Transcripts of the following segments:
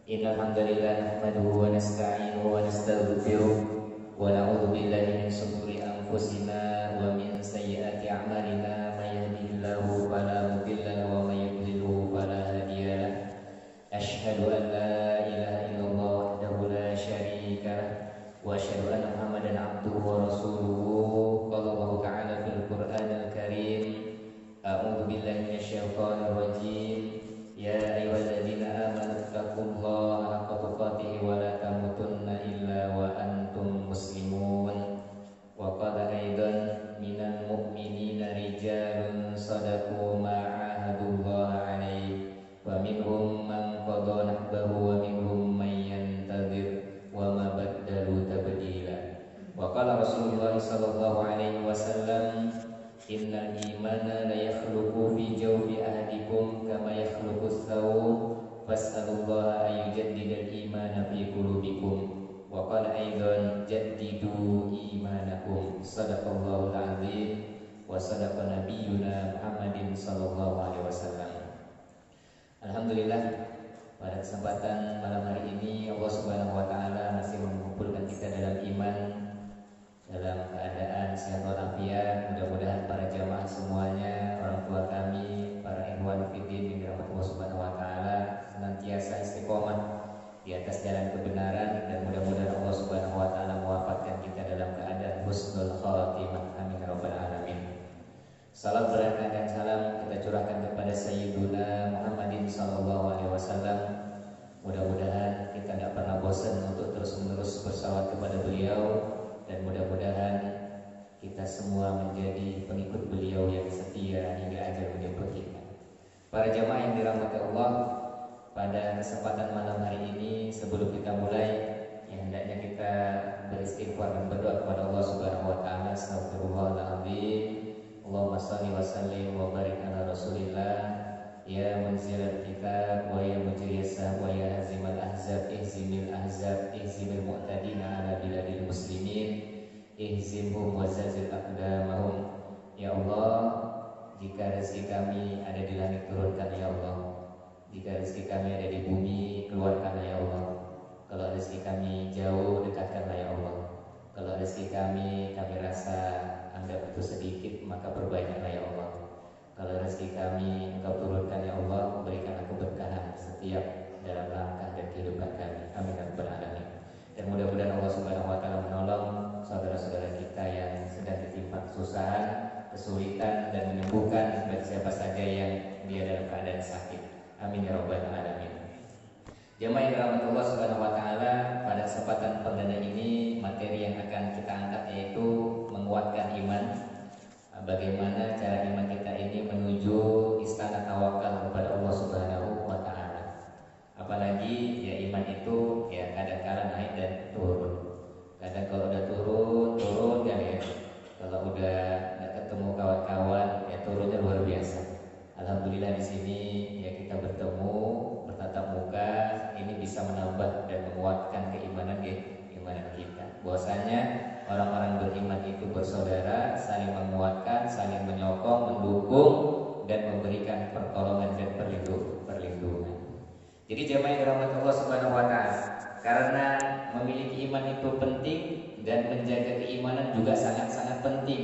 Innal hamdalillah nahmaduhu wa nasta'inuhu wa nastaghfiruh wa na'udzu billahi min shururi anfusina wa min sayyiati a'malina may yahdihillahu fala mudilla lahu wa may yudlilhu fala hadiya lahu. Asyhadu an la ilaha illallah wahdahu la syarika lahu wa asyhadu anna Muhammadan abduhu wa rasuluhu. Qala Allahu ta'ala fil Qur'anil Karim, a'udzu billahi minasyaitonir rajim. Ya ayyuhalladzina amanu taqullaha haqqa tuqatih wa la tamutunna illa wa antum muslimun. Wa qala aidan minal mu'minina rijalun sadaqu ma 'ahadullaha 'alaihi wa minhum man qada nahbahu wa minhum man yantazir wa ma baddalu tabdila. Wa qala Rasulullah sallallahu alaihi wasallam, innal imana la yakhluqu fi jawfi ahadikum kama yakhluqu as-sawm fas'alullaha an yujaddidal imana fi qulubikum. Wa qala aidan jaddidu imanakum. Shadaqallahul azim wa sadaqa nabiyyuna Muhammadin sallallahu alaihi wasallam. Alhamdulillah, pada kesempatan malam hari ini Allah Subhanahu wa taala masih mengumpulkan kita dalam iman, dalam keadaan sehat walafiat. Mudah-mudahan para jamaah semuanya, orang tua kami, para ikhwan fillah yang dirahmati Allah Subhanahu wa taala, senantiasa istiqomah di atas jalan kebenaran, dan mudah-mudahan Allah Subhanahu wa taala mewafatkan kita dalam keadaan husnul khatimah. Amin ya rabbal alamin. Salam berkah dan salam kita curahkan kepada Sayyiduna Muhammadin sallallahu alaihi wasallam. Mudah-mudahan kita tidak pernah bosan untuk terus-menerus bersalawat kepada beliau, dan mudah-mudahan kita semua menjadi pengikut beliau yang setia hingga ajal menjemput kita. Para jamaah yang dirahmati Allah, pada kesempatan malam hari ini sebelum kita mulai, ya hendaknya kita beristighfar dan berdoa kepada Allah Subhanahu wa taala. Astagfirullahaladzim. Allahumma shalli wa sallim wa barik ala Rasulillah. Ya munzilal kitab wa ya mujriyas sahab wa ya hazimal ahzab ihzimil ahzab ihzimil mu'tadina ala biladil muslimin ihzimhum wa zazil aqdamahum. Ya Allah, jika rezeki kami ada di langit turunkan ya Allah, jika rezeki kami ada di bumi keluarkanlah ya Allah, kalau rezeki kami jauh dekatkanlah ya Allah, kalau rezeki kami rasa anggap itu sedikit maka perbanyaklah ya Allah, kalau rezeki kami Engkau turunkan ya Allah, berikanlah keberkahan setiap dalam langkah dan kehidupan kami. Amin ya rabbal alamin. Dan mudah-mudahan Allah Subhanahu wa taala menolong saudara-saudara kita yang sedang ditimpa kesusahan, kesulitan, dan menyembuhkan bagi siapa saja yang dia dalam keadaan sakit. Amin ya rabbal alamin. Jamaah yang dirahmati Allah Subhanahu wa taala, pada kesempatan perdana ini materi yang akan kita angkat yaitu menguatkan iman. Bagaimana cara iman kita ini menuju istana tawakal kepada Allah Subhanahu wa taala. Apalagi ya iman itu ya kadang-kadang naik dan turun. Kadang kalau udah turun kan ya. Kalau udah nggak ketemu kawan-kawan ya turunnya luar biasa. Alhamdulillah di sini ya kita bertemu, bertatap muka, ini bisa menambah dan menguatkan keimanan kita. Bahwasanya orang-orang beriman itu bersaudara, saling menguatkan, saling menyokong, mendukung, dan memberikan pertolongan dan perlindungan. Jadi jemaah yang dirahmati Allah Subhanahu wa taala, karena memiliki iman itu penting dan menjaga keimanan juga sangat-sangat penting.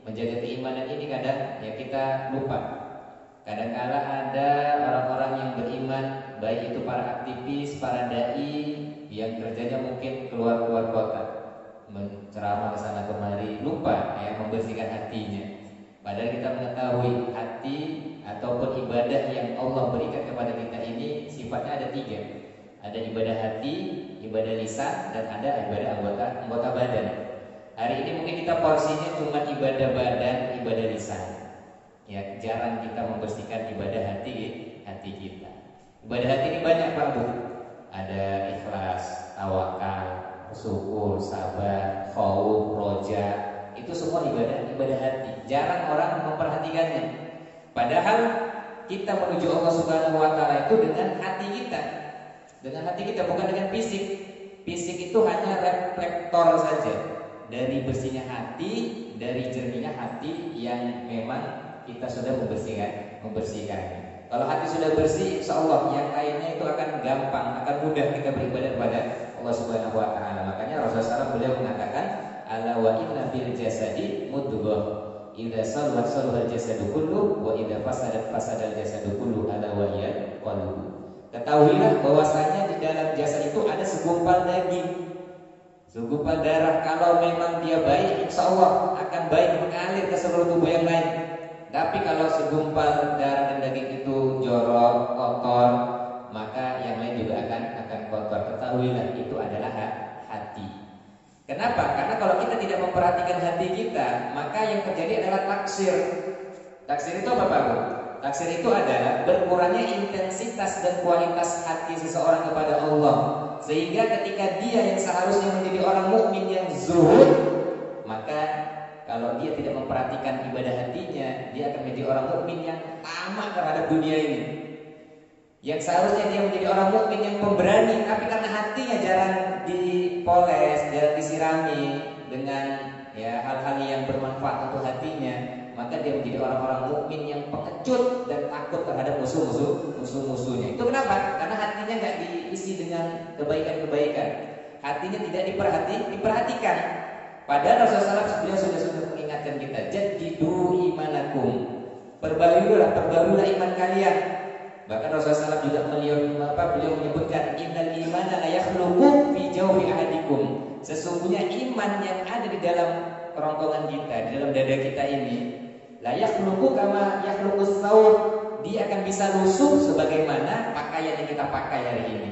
Menjaga keimanan ini kadang ya kita lupa. Kadang-kala ada orang-orang yang beriman, baik itu para aktivis, para dai yang kerjanya mungkin keluar kota, menceramah ke sana kemari, lupa ya membersihkan hatinya. Padahal kita mengetahui hati ataupun ibadah yang Allah berikan kepada kita ini sifatnya ada 3. Ada ibadah hati, ibadah lisan, dan ada ibadah anggota badan. Hari ini mungkin kita porsinya cuma ibadah badan, ibadah lisan. Ya, jarang kita membersihkan ibadah hati kita. Ibadah hati ini banyak Pak Bu. Ada ikhlas, tawakal, syukur, sabar, khauf, roja. Itu semua ibadah hati. Jarang orang memperhatikannya. Padahal kita menuju Allah Subhanahu wa taala itu dengan hati kita. Dengan hati kita, bukan dengan fisik. Fisik itu hanya reflektor saja dari bersihnya hati, dari jernihnya hati yang memang kita sudah membersihkan. Kalau hati sudah bersih, insya Allah yang lainnya itu akan gampang, akan mudah kita beribadah kepada Allah Subhanahu Wa Taala. Makanya Rasulullah SAW beliau mengatakan, ala wa inna fil jasadi mudghah. Idza salat salal jasadu kullu wa idza fasadat fasadal jasadu kullu ala wa hiya qalbu. Ketahuilah bahwasanya di dalam jasad itu ada segumpal daging, segumpal darah. Kalau memang dia baik, insya Allah akan baik mengalir ke seluruh tubuh yang lain. Tapi kalau segumpal darah dan daging itu jorok, kotor, maka yang lain juga akan kotor. Ketahuilah itu adalah hati. Kenapa? Karena kalau kita tidak memperhatikan hati kita, maka yang terjadi adalah taksir. Taksir itu apa Pak Bu? Taksir itu adalah berkurangnya intensitas dan kualitas hati seseorang kepada Allah, sehingga ketika dia yang seharusnya menjadi orang mukmin yang zuhud, maka kalau dia tidak memperhatikan ibadah hatinya, dia akan menjadi orang mukmin yang tamak terhadap dunia ini. Yang seharusnya dia menjadi orang mukmin yang pemberani, tapi karena hatinya jarang dipoles, jarang disirami dengan hal-hal yang bermanfaat untuk hatinya, maka dia menjadi orang-orang mukmin yang pengecut dan takut terhadap musuh-musuhnya. Itu kenapa? Karena hatinya nggak diisi dengan kebaikan-kebaikan. Hatinya tidak diperhatikan. Padahal Rasulullah SAW sudah mengingatkan kita, jaddidu imanakum, perbarulah iman kalian. Bahkan Rasulullah SAW juga beliau menyebutkan, innal imana la yakhluqu fi jawfi ahadikum. Sesungguhnya iman yang ada di dalam kerongkongan kita, di dalam dada kita ini, la yakhluqu kama yakhluqus thawb, dia akan bisa lusuh sebagaimana pakaian yang kita pakai hari ini.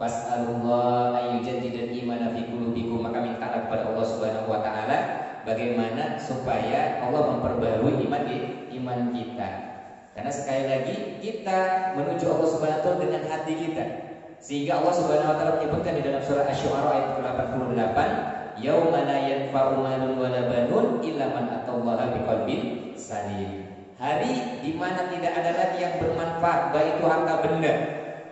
Fas'alullah ayyujaddidal imana fi qulubikum, maka mintalah kepada Allah Subhanahu wa taala bagaimana supaya Allah memperbarui iman kita. Karena sekali lagi kita menuju Allah Subhanahu wa taala dengan hati kita. Sehingga Allah Subhanahu wa taala menyebutkan di dalam surah Asy-Syu'ara ayat ke-88, yauma la yanfa'u malun wala banun illa man atallaha biqalbin salim. Hari di mana tidak ada lagi yang bermanfaat, baik itu harta benda,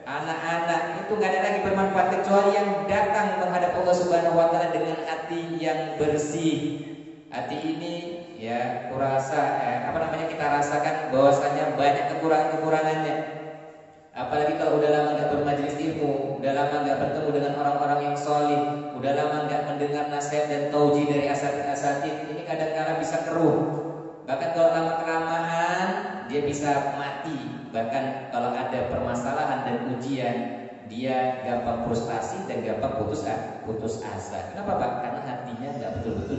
anak-anak, itu nggak ada lagi bermanfaat kecuali yang datang menghadap Allah Subhanahu wa taala dengan hati yang bersih. Hati ini kurasa kita rasakan bahwasanya banyak kekurangannya. Apalagi kalau udah lama nggak bermajelis ilmu, udah lama nggak bertemu dengan orang-orang yang solih, udah lama nggak mendengar nasihat dan tauji dari asatid, ini kadang-kadang bisa keruh. Bahkan kalau lama kelamaan dia bisa mati. Bahkan kalau ada permasalahan dan ujian, dia gampang frustasi dan gampang putus asa. Kenapa Pak? Karena hatinya nggak betul-betul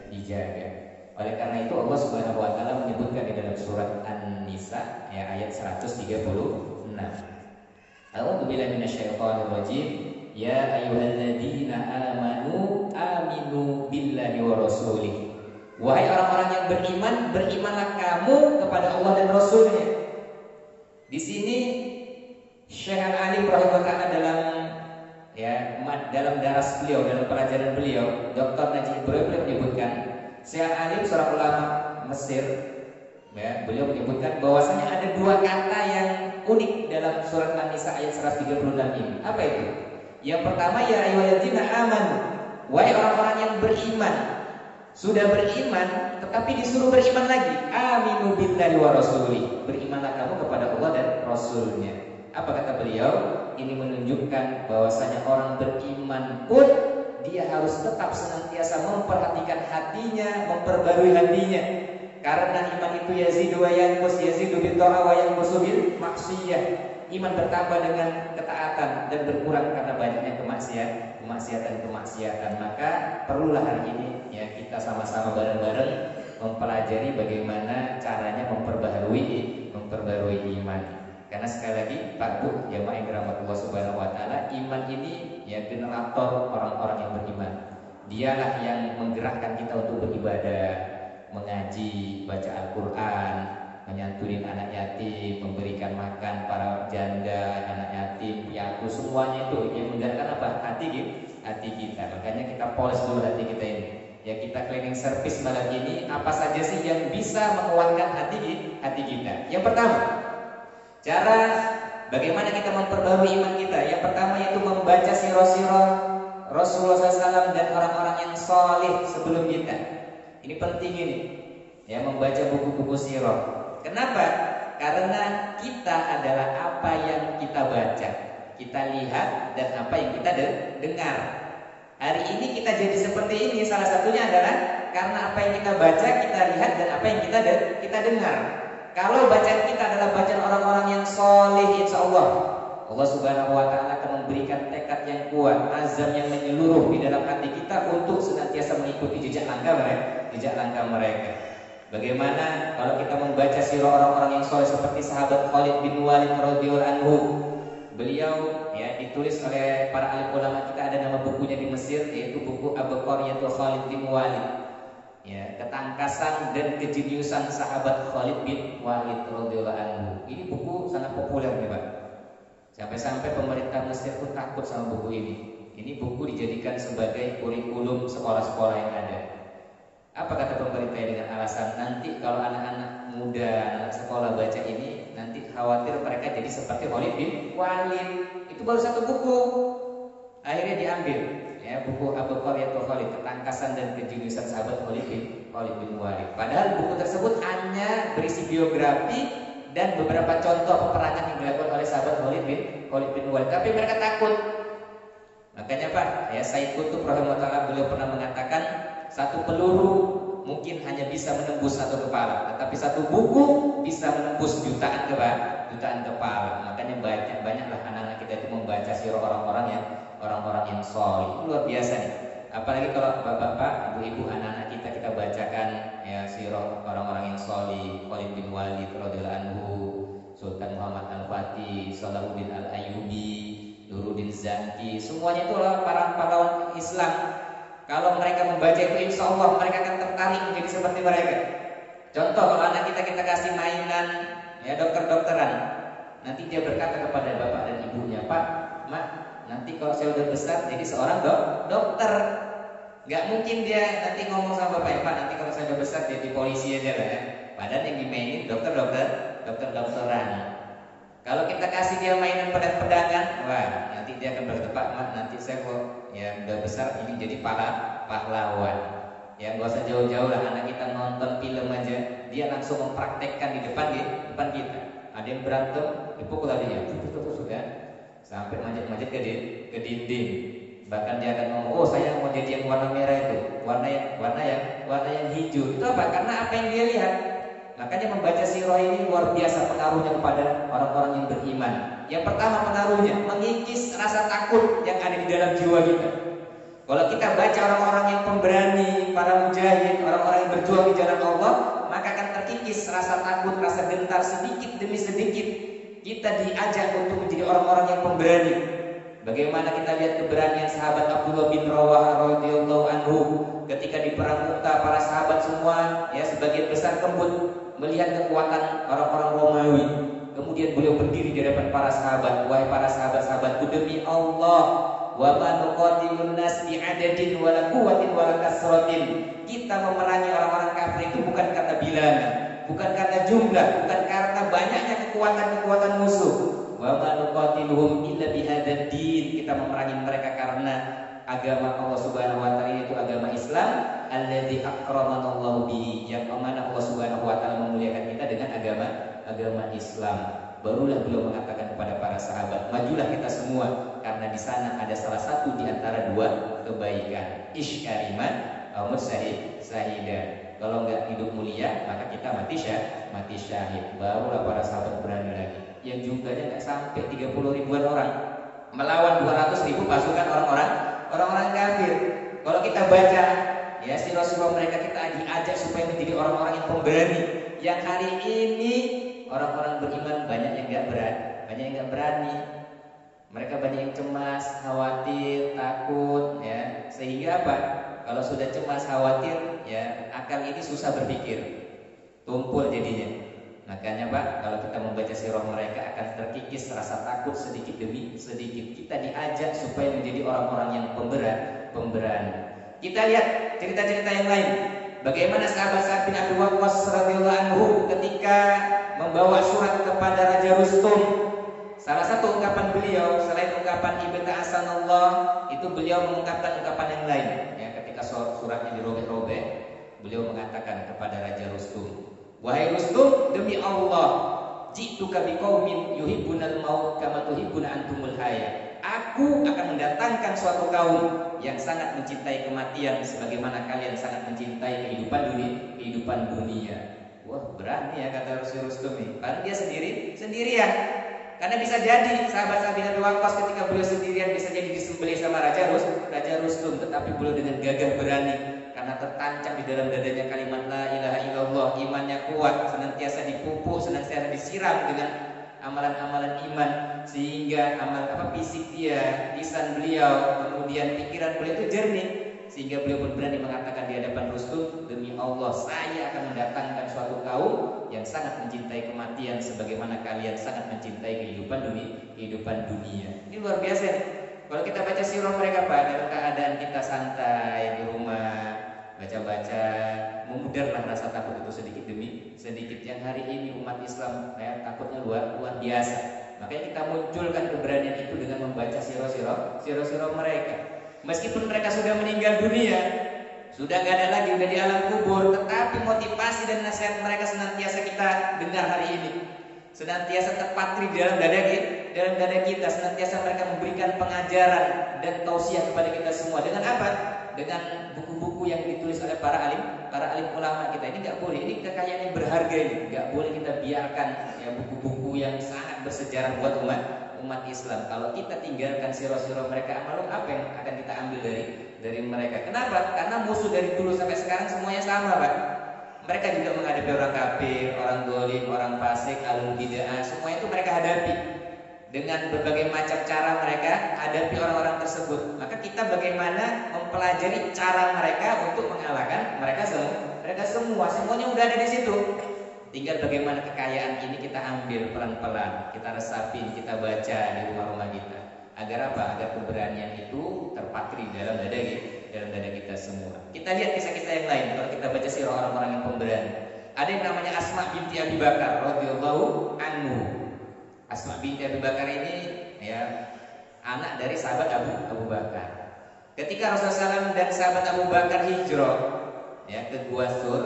dijaga. Oleh karena itu Allah Subhanahu wa taala menyebutkan di dalam surat An-Nisa ayat 136. A'udzu billahi minasyaitonir rajim. Ya ayyuhalladzina amanu aminu billahi wa rasulih. Wahai orang-orang yang beriman, berimanlah kamu kepada Allah dan Rasulnya. Di sini Syekh Al-Alim rahimahullah dalam daras beliau, dalam pelajaran beliau, Dr. Najib Ibrahim menyebutkan, Syekh Al-Alim seorang ulama Mesir, beliau menyebutkan bahwasanya ada dua kata yang unik dalam surat An-Nisa ayat 136 ini. Apa itu? Yang pertama, ya ayyuhalladzina amanu, wahai orang-orang yang beriman. Sudah beriman, tetapi disuruh beriman lagi. Aminu billahi wa rasulih, berimanlah kamu kepada Allah dan Rasulnya. Apa kata beliau? Ini menunjukkan bahwasanya orang beriman pun dia harus tetap senantiasa memperhatikan hatinya, memperbarui hatinya. Karena iman itu yazidu wa yanqus, yazidu bil ta'ah wa yanqusu bil maksiyah. Iman bertambah dengan ketaatan dan berkurang karena banyaknya kemaksiatan. Maka perlulah hari ini kita sama-sama bareng-bareng mempelajari bagaimana caranya memperbarui iman. Karena sekali lagi Pak Bu, jamaah yang dirahmati Allah Subhanahu wa taala, iman ini generator orang-orang yang beriman. Dialah yang menggerakkan kita untuk beribadah, mengaji, baca Al-Qur'an, menyantunin anak yatim, memberikan makan para janda, anak yatim, piatu, semuanya itu yang menggerakkan apa? Hati kita. Makanya kita polis dulu hati kita ini. Ya, kita cleaning service malam ini, apa saja sih yang bisa menguatkan hati kita? Yang pertama, cara bagaimana kita memperbarui iman kita. Yang pertama yaitu membaca sirah-sirah Rasulullah SAW dan orang-orang yang solih sebelum kita. Ini penting ini, membaca buku-buku sirah. Kenapa? Karena kita adalah apa yang kita baca, kita lihat, dan apa yang kita dengar. Hari ini kita jadi seperti ini, salah satunya adalah karena apa yang kita baca, kita lihat, dan apa yang kita dengar. Kalau bacaan kita adalah bacaan orang-orang yang soleh, insya Allah Subhanahu wa ta'ala akan memberikan tekad yang kuat, azam yang menyeluruh di dalam hati kita untuk senantiasa mengikuti jejak langkah mereka. Bagaimana kalau kita membaca sirah orang-orang yang soleh seperti sahabat Khalid bin Walid radhiyallahu anhu. Beliau ya ditulis oleh para alim ulama kita, ada nama bukunya di Mesir, yaitu buku Abqariyatul Khalid bin Walid. Ya, ketangkasan dan kejeniusan sahabat Khalid bin Walid radhiyallahu anhu. Ini buku sangat populer nih, Pak. Sampai-sampai pemerintah Mesir pun takut sama buku ini. Ini buku dijadikan sebagai kurikulum sekolah-sekolah yang ada. Apa kata pemerintah dengan alasan nanti kalau anak-anak muda, anak sekolah baca ini, nanti khawatir mereka jadi seperti Khalid bin Walid. Itu baru satu buku. Akhirnya diambil. Ya, buku Abqariyatul Khalid, ketangkasan dan kejeniusan sahabat Khalid bin Walid. Padahal buku tersebut hanya berisi biografi dan beberapa contoh peperangan yang dilakukan oleh sahabat Khalid bin Walid. Tapi mereka takut. Makanya Pak, ya Said Qutb rahimahullah beliau pernah mengatakan, satu peluru mungkin hanya bisa menembus satu kepala, tetapi satu buku bisa menembus jutaan kepala. Makanya banyaklah anak-anak kita itu membaca sirah orang-orang yang soleh. Luar biasa nih. Apalagi kalau bapak-bapak, ibu-ibu, anak-anak kita bacakan ya sirah orang-orang yang soleh, Khalid bin Walid radhiyallahu anhu, Sultan Muhammad Al-Fatih, Salahuddin Al-Ayyubi, Nuruddin Zanki, semuanya itu adalah para pahlawan Islam. Kalau mereka membaca itu, insya Allah mereka akan tertarik menjadi seperti mereka. Contoh, kalau anak kita kasih mainan ya dokter-dokteran, nanti dia berkata kepada bapak dan ibunya, Pak, Mak, nanti kalau saya udah besar jadi seorang dokter. Gak mungkin dia nanti ngomong sama bapak, Pak, nanti kalau saya udah besar jadi polisi aja lah ya. Padahal yang dimainin dokter-dokteran. Kalau kita kasih dia mainan pedang-pedangan, wah, nanti dia akan berkata, Pak, Mak, nanti saya kok ya udah besar ini jadi pahlawan. Ya gak usah jauh-jauh lah, anak kita nonton film aja, dia langsung mempraktekkan di depan kita. Ada yang berantem, dipukul aja ya, sampai manjat-manjat ke dinding. Bahkan dia akan ngomong, oh saya mau jadi yang warna merah itu, warna yang hijau. Itu apa? Karena apa yang dia lihat. Makanya membaca sirah ini luar biasa pengaruhnya kepada orang-orang yang beriman. Yang pertama pengaruhnya mengikis rasa takut yang ada di dalam jiwa kita. Kalau kita baca orang-orang yang pemberani, para mujahid, orang-orang yang berjuang di jalan Allah, maka akan terkikis rasa takut, rasa gentar sedikit demi sedikit. Kita diajak untuk menjadi orang-orang yang pemberani. Bagaimana kita lihat keberanian sahabat Abdullah bin Rawaha radhiyallahu anhu ketika di perang Mu'tah, para sahabat semua ya sebagian besar kembut melihat kekuatan orang-orang Romawi. Kemudian beliau berdiri di hadapan para sahabat, wahai para sahabat-sahabatku, demi Allah, wa ma nuqatilun nas bi'adadin wala quwwatin wala kasratin. Kita memerangi orang-orang kafir itu bukan karena bilangan, bukan karena jumlah, bukan karena banyaknya kekuatan musuh. Wa ma nuqatiluhum illa bihadzal din. Kita memerangi mereka karena agama Allah Subhanahu wa taala, itu agama Islam, alladzi akramanallahu bihi, yang mana Allah Subhanahu wa taala memuliakan kita dengan agama Islam. Barulah beliau mengatakan kepada para sahabat, majulah kita semua karena di sana ada salah satu di antara dua kebaikan, isyariman atau sahida. Kalau enggak hidup mulia, maka kita mati syahid. Barulah para sahabat berani lagi. Yang jumlahnya enggak sampai 30 ribuan orang melawan 200 ribu pasukan orang-orang kafir. Kalau kita baca ya sirah-sirah mereka, kita diajak supaya menjadi orang-orang yang pemberani. Yang hari ini orang-orang beriman banyak yang enggak berani. Mereka banyak yang cemas, khawatir, takut ya. Sehingga apa? Kalau sudah cemas, khawatir ya, akal ini susah berpikir. Tumpul jadinya. Makanya Pak, kalau kita membaca sirah mereka akan terkikis rasa takut sedikit demi sedikit. Kita diajak supaya menjadi orang-orang yang pemberani. Kita lihat cerita-cerita yang lain. Bagaimana sahabat Sa'ad bin Abi Waqqas radhiyallahu anhu ketika membawa surat kepada Raja Rustum. Salah satu ungkapan beliau selain ungkapan ibta asanallah, itu beliau mengungkapkan ungkapan yang lain. Ya, ketika suratnya dirobek-robek, beliau mengatakan kepada Raja Rustum, wahai Rustum, demi Allah, ji'tuka biqaumin yuhibbunal maut kama tuhibbuna antumul haya. Aku akan mendatangkan suatu kaum yang sangat mencintai kematian sebagaimana kalian sangat mencintai kehidupan dunia. Wah, berani ya kata Rasul Rustum ini. Padahal dia sendirian. Karena bisa jadi sahabat Nabi Waqqas ketika beliau sendirian bisa jadi disembelih sama Raja Rustum, tetapi beliau dengan gagah berani karena tertancap di dalam dadanya kalimat la ilaha illallah, imannya kuat, senantiasa dipupuk, senantiasa disiram dengan amalan-amalan iman sehingga fisik dia, lisan beliau, kemudian pikiran beliau itu jernih sehingga beliau pun berani mengatakan di hadapan Rustum, demi Allah saya akan mendatangkan suatu kaum yang sangat mencintai kematian sebagaimana kalian sangat mencintai kehidupan dunia. Ini luar biasa nih. Kalau kita baca sirah mereka Pak, dalam keadaan kita santai di rumah, baca-baca, memudarlah rasa takut itu sedikit demi sedikit. Yang hari ini umat Islam takutnya luar biasa. Makanya kita munculkan keberanian itu dengan membaca sirah mereka. Meskipun mereka sudah meninggal dunia, sudah gak ada lagi, udah di alam kubur, tetapi motivasi dan nasihat mereka senantiasa kita dengar hari ini, senantiasa terpatri di dalam dada kita, senantiasa mereka memberikan pengajaran dan tausiah kepada kita semua. Dengan apa? Dengan buku-buku yang ditulis oleh para alim ulama kita. Ini nggak boleh, ini kekayaan yang berharga ini, nggak boleh kita biarkan ya buku-buku yang sangat bersejarah buat umat Islam. Kalau kita tinggalkan sirah-sirah mereka, lalu apa yang akan kita ambil dari mereka? Kenapa? Karena musuh dari dulu sampai sekarang semuanya sama Pak. Mereka juga menghadapi orang kafir, orang dolim, orang fasik, alul bid'ah, semuanya itu mereka hadapi. Dengan berbagai macam cara mereka hadapi orang-orang tersebut. Maka kita bagaimana mempelajari cara mereka untuk mengalahkan mereka semua. Semuanya udah ada di situ. Tinggal bagaimana kekayaan ini kita ambil pelan-pelan, kita resapin, kita baca di rumah-rumah kita. Agar apa? Agar keberanian itu terpatri dalam dada kita semua. Kita lihat kisah-kisah yang lain. Kalau kita baca sirah orang-orang yang pemberani, ada yang namanya Asma binti Abi Bakar radhiyallahu anhu. Asma binti Abi Bakar ini ya anak dari sahabat Abu Bakar. Ketika Rasulullah SAW dan sahabat Abu Bakar hijrah ya ke Gua Sur,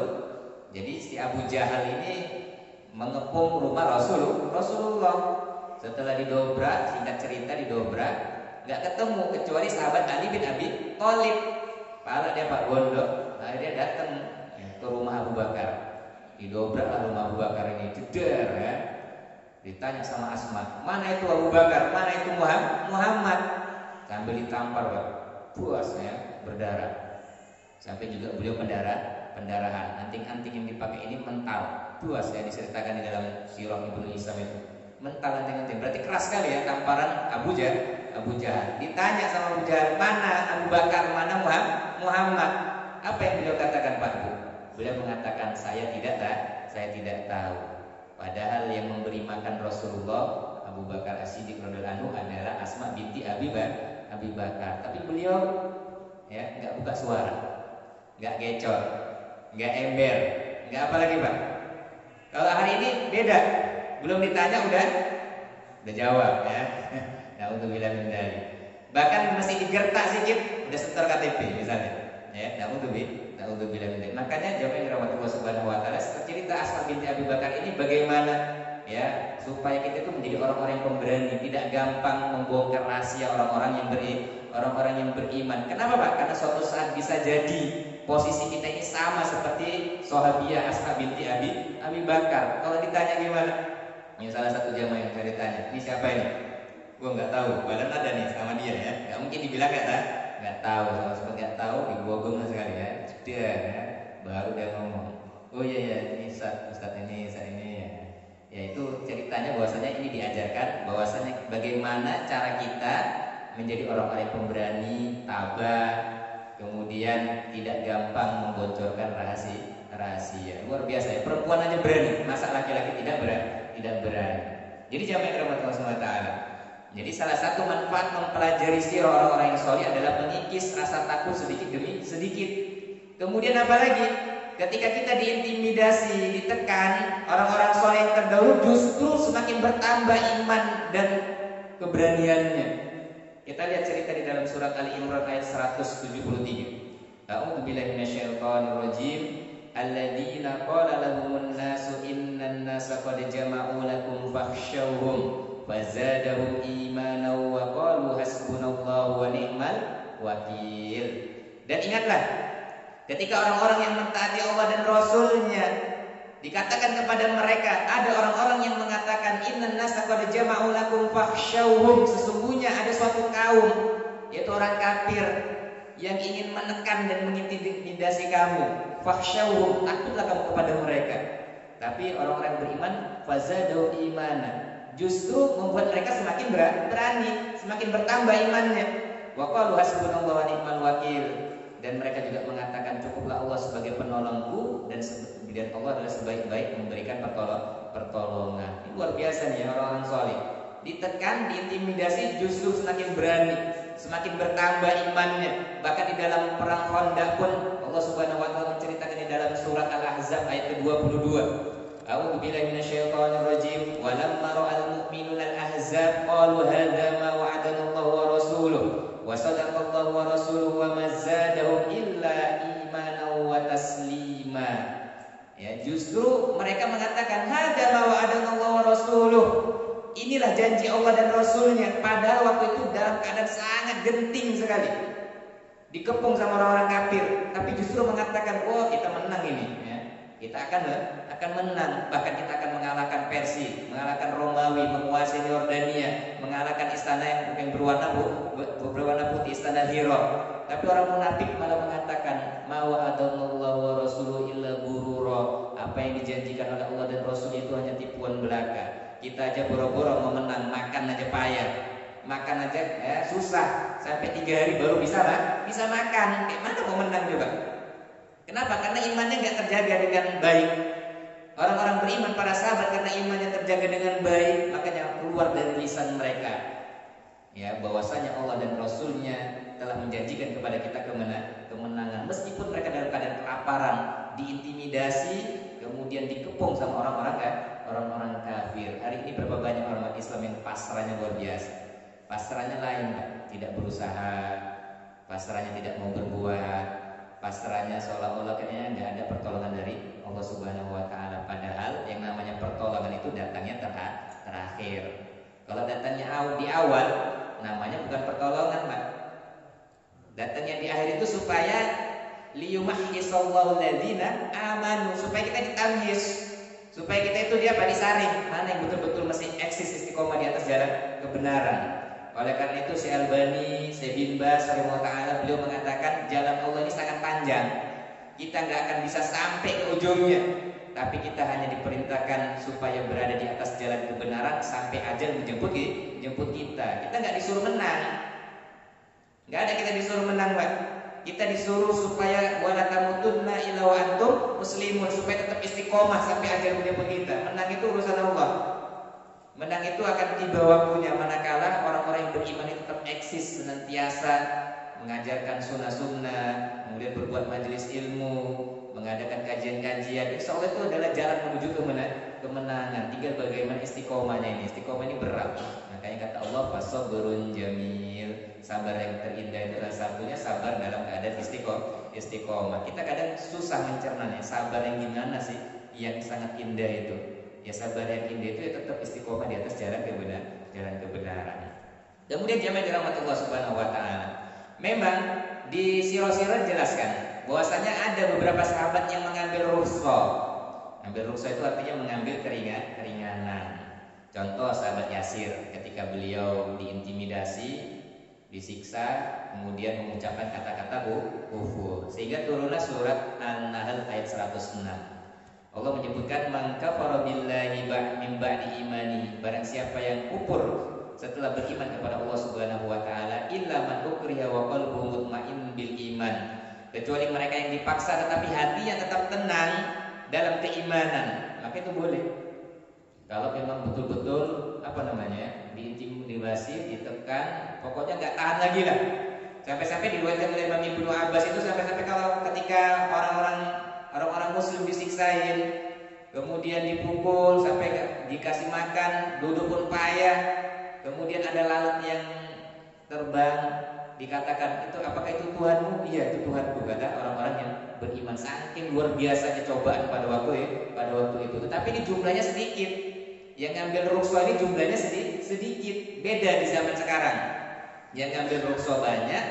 jadi si Abu Jahal ini mengepung rumah Rasulullah. Setelah didobrak, singkat cerita didobrak, nggak ketemu kecuali sahabat Ali bin Abi Thalib. Pala dia Pak Gondok, akhirnya dia datang ke rumah Abu Bakar. Didobraklah rumah Abu Bakar ini, jeder ya. Ditanya sama Asma, mana itu Abu Bakar, mana itu Muhammad? Sambil ditampar Pak, puas ya, berdarah. Sampai juga beliau pendarahan, anting-anting yang dipakai ini mental, puas ya, diceritakan di dalam sirah Ibnu Hisam itu. Mental anting-anting, berarti keras sekali ya tamparan Abu Jahal. Ditanya sama Abu Jahal, mana Abu Bakar, mana Muhammad? Apa yang beliau katakan Pak Bu? Beliau mengatakan saya tidak tahu. Padahal yang memberi makan Rasulullah Abu Bakar As-Siddiq radhiyallahu anhu adalah Asma binti Abi Bakar. Tapi beliau ya nggak buka suara, nggak gecor, nggak ember, nggak apa lagi Pak. Kalau hari ini beda, belum ditanya udah jawab ya. Na'udzubillah min dzalik. Bahkan masih digertak sedikit udah setor KTP misalnya. Ya, na'udzubillah min dzalik. Makanya jamaah dirahmati Allah Subhanahu wa taala, cerita Asma binti Abi Bakar ini bagaimana ya supaya kita itu menjadi orang-orang yang pemberani, tidak gampang membongkar rahasia orang-orang yang beriman. Kenapa Pak? Karena suatu saat bisa jadi posisi kita ini sama seperti sahabiah Asma binti Abi Bakar. Kalau ditanya gimana? Ini salah satu jamaah yang saya ditanya, ini siapa ini? Gue nggak tahu, badan ada nih sama dia ya. Nggak mungkin dibilang nggak tahu, sama seperti nggak tahu, dibogong sekali ya. Dia ya, baru dia ngomong, oh iya ini Ustaz ini ya. Ya itu ceritanya bahwasanya ini diajarkan bahwasanya bagaimana cara kita menjadi orang-orang yang pemberani, tabah, kemudian tidak gampang membocorkan rahasia. Luar biasa ya, perempuan aja berani, masa laki-laki tidak berani. Jadi jamaah yang dirahmati Allah Subhanahu wa taala. Jadi salah satu manfaat mempelajari sirah orang-orang yang soleh adalah mengikis rasa takut sedikit demi sedikit. Kemudian apalagi ketika kita diintimidasi, ditekan, orang-orang soleh yang terdahulu justru semakin bertambah iman dan keberaniannya. Kita lihat cerita di dalam surat Ali Imran ayat 173. A'udzubillahi minasyaitonirrajim. alladzina qala lahumun nasu innan nasa qad jama'u lakum fakhshawhum fazadahum imanan wa qalu hasbunallahu wa ni'mal wakil. Dan ingatlah ketika orang-orang yang mentaati Allah dan Rasulnya dikatakan kepada mereka, ada orang-orang yang mengatakan innan nasa qad jama'u lakum fakhshawhum, sesungguhnya ada suatu kaum, yaitu orang kafir yang ingin menekan dan mengintimidasi kamu. Fakhshawhum, takutlah kamu kepada mereka. Tapi orang-orang beriman fazadu imana, justru membuat mereka semakin berani, semakin bertambah imannya. Wa qalu hasbunallahu wa ni'mal wakil, dan mereka juga mengatakan cukuplah Allah sebagai penolongku, dan Allah adalah sebaik-baik memberikan pertolongan. Ini luar biasa nih orang-orang soleh. Ditekan, diintimidasi, justru semakin berani, semakin bertambah imannya. Bahkan di dalam perang Khandaq pun Allah Subhanahu wa taala menceritakan di dalam surat Al-Ahzab ayat ke-22. A'udzu billahi minasyaitonir rajim. Wa lamma ra'al mu'minuna al-ahzab qalu hadza ma wa'adana Allahu wa rasuluhu wa sadaqallahu wa rasuluhu wa ma zadahum illa imanan wa taslima. Ya, justru mereka mengatakan hadza ma wa'adana Allahu wa rasuluhu. Inilah janji Allah dan Rasulnya. Padahal waktu itu dalam keadaan sangat genting sekali, dikepung sama orang-orang kafir, tapi justru mengatakan, oh kita menang ini, ya. Kita akan menang, bahkan kita akan mengalahkan Persia, mengalahkan Romawi, menguasai Yordania, mengalahkan istana yang berwarna putih, istana Hira. Tapi orang munafik malah mengatakan, ma wa'adallahu wa rasuluhu illa ghurura. Apa yang dijanjikan oleh Allah dan Rasul itu hanya tipuan belaka. Kita aja boro-boro mau menang, makan aja payah, makan aja susah, sampai 3 hari baru bisa makan. Kayak mana mau menang coba? Kenapa? Karena imannya nggak terjaga dengan baik. Orang-orang beriman, para sahabat, karena imannya terjaga dengan baik, makanya keluar dari lisan mereka, ya, bahwasanya Allah dan Rasulnya telah menjanjikan kepada kita kemenangan. Meskipun mereka dalam keadaan kelaparan, diintimidasi, kemudian dikepung sama orang-orang kafir. Hari ini berapa banyak orang Islam yang pasrahnya luar biasa. Pasrahnya lain, tidak berusaha, pasrahnya tidak mau berbuat, pasrahnya seolah-olah kayaknya nggak ada pertolongan dari Allah Subhanahu wa taala. Padahal yang namanya pertolongan itu datangnya terakhir. Kalau datangnya di awal, namanya bukan pertolongan, Pak. Datangnya di akhir itu supaya liyumahhisallahu alladzina amanu, supaya kita ditamhis, supaya kita itu disaring mana yang betul-betul masih eksis istiqomah di atas jalan kebenaran. Oleh karena itu Syekh Albani, Syekh bin Baz rahimahullah taala, beliau mengatakan jalan Allah ini sangat panjang. Kita nggak akan bisa sampai ke ujungnya, tapi kita hanya diperintahkan supaya berada di atas jalan kebenaran sampai ajal menjemput kita. Kita nggak disuruh menang, nggak ada kita disuruh menang, Pak. Kita disuruh supaya wala tamutunna illa wa antum muslimun, supaya tetap istiqomah sampai ajal menjemput kita. Menang itu urusan Allah. Menang itu akan tiba waktunya manakala orang-orang yang beriman itu tetap eksis senantiasa mengajarkan sunnah-sunnah, kemudian berbuat majelis ilmu, mengadakan kajian-kajian. Insya Allah itu adalah jalan menuju kemenangan. Tinggal bagaimana istiqomahnya ini. Istiqomah ini berat. Makanya kata Allah, fasabrun jamil. Sabar yang terindah itu adalah satunya sabar dalam keadaan istiqomah. Kita kadang susah mencernanya. Sabar yang gimana sih yang sangat indah itu? Ya sabar yang indah itu ya tetap istiqomah di atas jalan kebenaran. Kemudian jamaah dirahmati Allah Subhanahu wa taala. Memang di sirah-sirah jelaskan bahwasanya ada beberapa sahabat yang mengambil rukhsah. Ambil rukhsah itu artinya mengambil keringanan. Contoh sahabat Yasir, ketika beliau diintimidasi, disiksa, kemudian mengucapkan kata-kata kufur, sehingga turunlah surat An-Nahl ayat 106. Allah menyebutkan man kafara billahi min ba'di imani, barang siapa yang kufur setelah beriman kepada Allah Subhanahu wa taala, illa man ukriha wa qalbuhu mutmainnun bil iman, kecuali mereka yang dipaksa tetapi hatinya tetap tenang dalam keimanan, maka itu boleh. Kalau memang betul-betul diintimidasi, ditekan, pokoknya nggak tahan lagi lah. Sampai-sampai diriwayatkan oleh Imam Ibnu Abbas itu sampai-sampai kalau ketika orang-orang Muslim disiksain, kemudian dipukul sampai dikasih makan, duduk pun payah, kemudian ada lalat yang terbang dikatakan itu apakah itu Tuhanmu? Iya, itu Tuhanku, kata orang-orang yang beriman. Saking luar biasanya cobaan pada waktu itu. Tetapi ini jumlahnya sedikit. Yang ngambil rukhsah ini jumlahnya sedikit. Beda di zaman sekarang. Yang ngambil rukhsah banyak,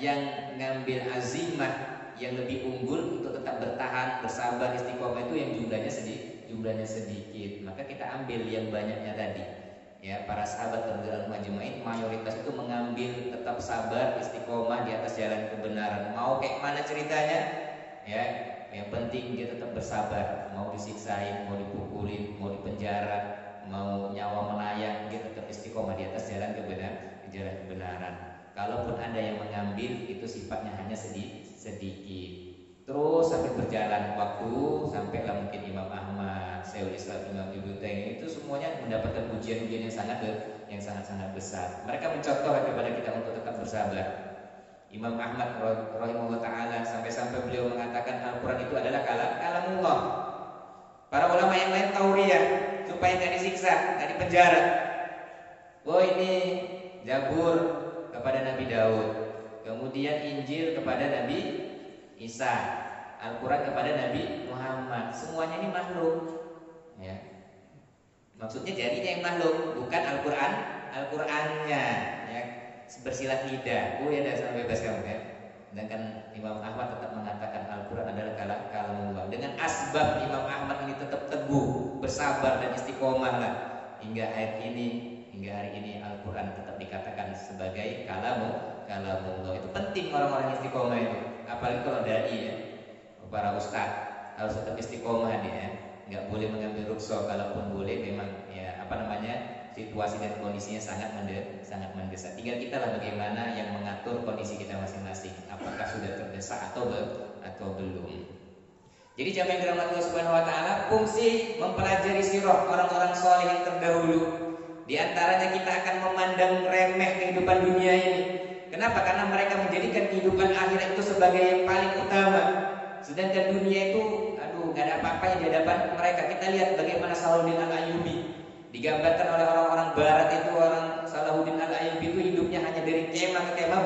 yang ngambil azimah yang lebih unggul untuk tetap bertahan, bersabar, istiqomah itu yang jumlahnya sedikit. Maka kita ambil yang banyaknya tadi. Ya, para sahabat radhiyallahu majma'in mayoritas itu mengambil tetap sabar, istiqomah di atas jalan kebenaran. Mau kayak mana ceritanya? Ya, yang penting dia tetap bersabar. Mau disiksain, mau dipukulin, mau dipenjara, mau nyawa melayang, dia tetap istiqomah di atas jalan kebenaran. Kalaupun ada yang mengambil, itu sifatnya hanya sedikit. Terus sampai berjalan waktu, sampailah mungkin Imam Ahmad, Syekhul Islam Imam Ibnu Taimiyah, itu semuanya mendapatkan ujian-ujian yang sangat-sangat besar. Mereka mencontohkan kepada kita untuk tetap bersabar. Imam Ahmad rahimahullah taala sampai-sampai beliau mengatakan Al-Qur'an itu adalah kalamullah. Para ulama yang lain tauriah supaya tidak disiksa, tidak dipenjara. Oh, ini Zabur kepada Nabi Daud, kemudian Injil kepada Nabi Isa, Al-Quran kepada Nabi Muhammad. Semuanya ini makhluk, ya. Maksudnya jadinya yang makhluk, bukan Al-Qurannya, ya. Bersilat lidah. Oh ya, dasar bebas kamu, ya. Sedangkan Imam Ahmad tetap mengatakan Al-Quran adalah kalamullah. Dengan asbab Imam Ahmad ini tetap teguh, bersabar dan istiqomah lah hingga hari ini Al-Quran tetap dikatakan sebagai kalamullah. Itu penting orang-orang istiqomah itu. Apalagi kalau dai, ya, para ustaz harus tetap istiqomah dia, nggak boleh mengambil rukhsah. Kalaupun boleh, memang ya situasi dan kondisinya sangat mendesak. Tinggal kita lah bagaimana yang mengatur kondisi kita masing-masing. Apakah sudah terdesak atau belum. Jadi jamaah yang dirahmati Allah Subhanahu Wa Taala, fungsi mempelajari sirah orang-orang soleh yang terdahulu. Di antaranya kita akan memandang remeh kehidupan dunia ini. Kenapa? Karena mereka menjadikan kehidupan akhirat itu sebagai yang paling utama. Sedangkan dunia itu, gak ada apa-apanya di hadapan mereka. Kita lihat bagaimana Salahuddin Al-Ayyubi digambarkan oleh orang-orang Barat itu. Orang Salahuddin Al-Ayyubi itu hidupnya hanya dari kemah ke kemah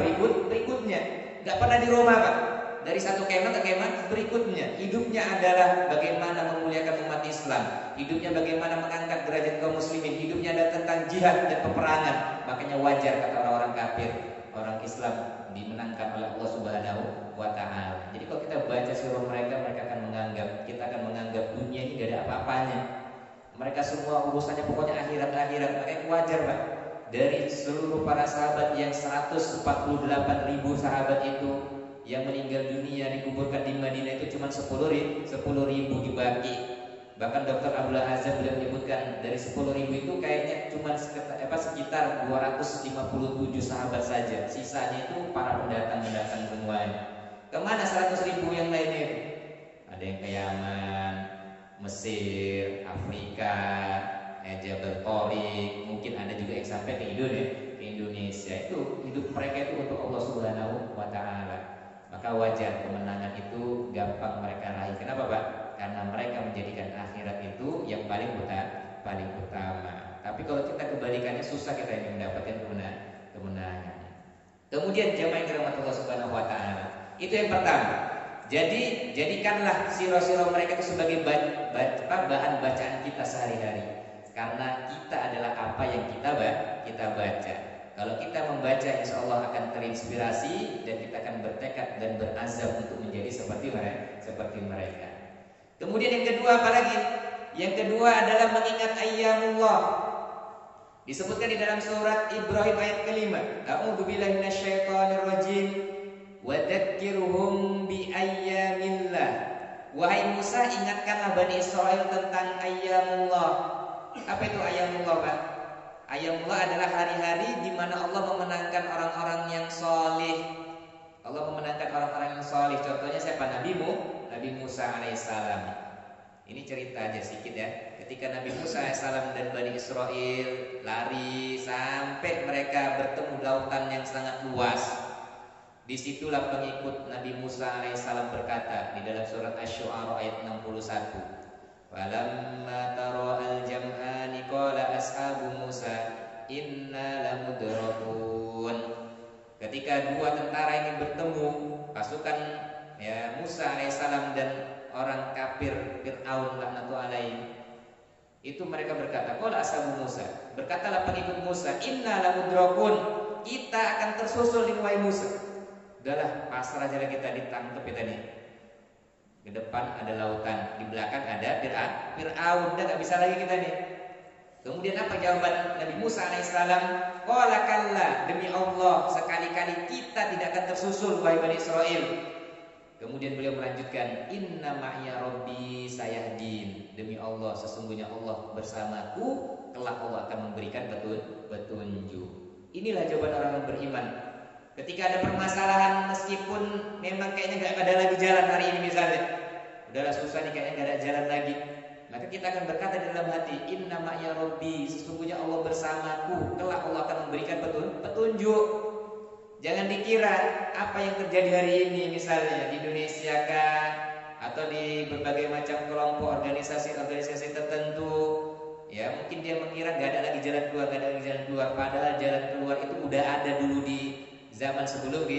berikutnya. Gak pernah di Roma, Pak. Dari satu kemah ke kemah berikutnya. Hidupnya adalah bagaimana memuliakan umat Islam. Hidupnya bagaimana mengangkat derajat kaum muslimin. Hidupnya adalah tentang jihad dan peperangan. Makanya wajar kata orang-orang kafir, orang Islam dimenangkan oleh Allah Subhanahu wa Ta'ala. Jadi kalau kita baca sirah mereka akan menganggap dunia ini gak ada apa-apanya. Mereka semua urusannya pokoknya akhirat. Makanya wajar, Pak. Dari seluruh para sahabat yang 148.000 sahabat itu yang meninggal dunia dikuburkan di Madinah itu cuma 10.000 dibagi. Bahkan Dr. Abdullah Azam beliau menyebutkan dari 10.000 itu kayaknya cuma sekitar 257 sahabat saja. Sisanya itu para pendatang semuanya. Kemana 100.000 yang lainnya? Ada yang ke Yaman, Mesir, Afrika, Jabal Tariq, mungkin ada juga yang sampai ke Indonesia. Itu hidup mereka itu untuk Allah Subhanahu wa Ta'ala. Maka wajar kemenangan itu gampang mereka raih. Kenapa, Pak? Karena mereka menjadikan akhirat itu yang paling utama. Tapi kalau kita kebalikannya, susah kita ini mendapatkan kemenangan. Kemudian jamaah yang dirahmati Allah Subhanahu wa Ta'ala, itu yang pertama. Jadi jadikanlah sirah-sirah mereka itu sebagai bahan bacaan kita sehari-hari. Karena kita adalah apa yang kita baca. Kalau kita membaca, insya Allah akan terinspirasi dan kita akan bertekad dan berazam untuk menjadi seperti mereka. Kemudian yang kedua apa lagi? Yang kedua adalah mengingat ayyamullah. Disebutkan di dalam surat Ibrahim ayat kelima. A'udzubillahi minasyaitonirrajim. Wa dzakkirhum bi ayyamillah. Wahai Musa, ingatkanlah Bani Israel tentang ayyamullah. Apa itu ayyamullah, Pak? Ayyamullah adalah hari-hari di mana Allah memenangkan orang-orang yang soleh. Allah memenangkan orang-orang yang soleh. Contohnya siapa? Nabi Musa alaihissalam. Ini cerita aja sedikit ya. Ketika Nabi Musa alaihissalam dan Bani Israel lari sampai mereka bertemu lautan yang sangat luas. Disitulah pengikut Nabi Musa alaihissalam berkata di dalam surat Asy-Syu'ara ayat 61. Falamma tara al-jam'ani qala ashabu Musa inna lamudrakun. ketika dua tentara ini bertemu, pasukan Musa alaihissalam dan orang kafir Fir'aun laknatullahi alaihi, itu mereka berkata, qala ashabu Musa, berkatalah pengikut Musa, inna lamudrakun, kita akan tersusul di wahai Musa. Udahlah, pasrah aja kita, ditangkap kita nih. Ke depan ada lautan, di belakang ada Fir'aun, udah gak bisa lagi kita nih. Kemudian apa jawaban Nabi Musa alaihissalam? Qala kalla, demi Allah, sekali-kali kita tidak akan tersusul wahai Bani Israel. Kemudian beliau melanjutkan, inna ma'ya rabbi sayahdin, demi Allah, sesungguhnya Allah bersamaku, kelak Allah akan memberikan petunjuk. Inilah jawaban orang yang beriman. Ketika ada permasalahan, meskipun memang kayaknya gak ada lagi jalan hari ini misalnya, udahlah susah nih, kayaknya gak ada jalan lagi, maka kita akan berkata di dalam hati, inna ma'ya rabbi, sesungguhnya Allah bersamaku, kelak Allah akan memberikan petunjuk. Jangan dikira apa yang terjadi hari ini misalnya di Indonesia kah, atau di berbagai macam kelompok organisasi tertentu, ya mungkin dia mengira gak ada lagi jalan keluar, padahal jalan keluar itu udah ada dulu di zaman sebelum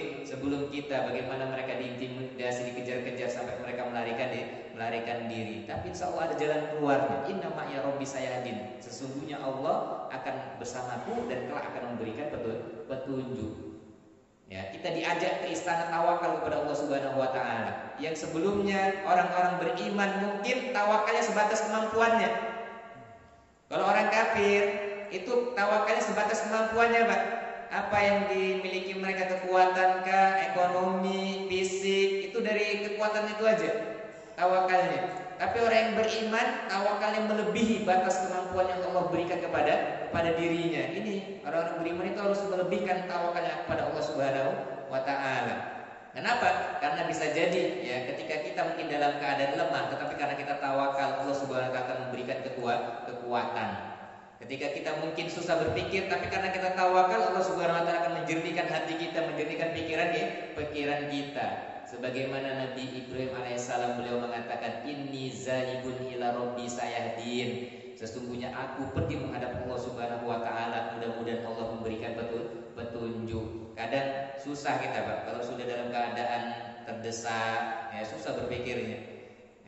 kita. Bagaimana mereka diintimidasi, dikejar-kejar sampai mereka melarikan diri. Tapi insya Allah ada jalan keluarnya. Inna ma'ya rabbi sayahdin, sesungguhnya Allah akan bersamaku dan kelak akan memberikan petunjuk. Ya, kita diajak ke istana tawakal kepada Allah Subhanahu wa taala. Yang sebelumnya orang-orang beriman mungkin tawakalnya sebatas kemampuannya. Kalau orang kafir itu tawakalnya sebatas kemampuannya, Pak. Apa yang dimiliki mereka, kekuatan kah, ekonomi, fisik, itu dari kekuatan itu aja tawakalnya. Tapi orang yang beriman tawakalnya melebihi batas kemampuan yang Allah berikan kepada dirinya. Ini orang-orang beriman itu harus melebihkan tawakalnya kepada Allah Subhanahu wa taala. Kenapa? Karena bisa jadi ya ketika kita mungkin dalam keadaan lemah, tetapi karena kita tawakal, Allah Subhanahu wa taala akan memberikan kekuatan. Ketika kita mungkin susah berpikir, tapi karena kita tawakal, Allah Subhanahu wa taala akan menjernihkan hati kita, menjernihkan pikiran kita. Sebagaimana Nabi Ibrahim alaihissalam, beliau mengatakan, inni zahibun ila rabbi sayahdin, sesungguhnya aku pergi menghadap Allah Subhanahu wa taala, mudah-mudahan Allah memberikan petunjuk. Kadang susah kita, Pak, kalau sudah dalam keadaan terdesak, ya susah berpikirnya.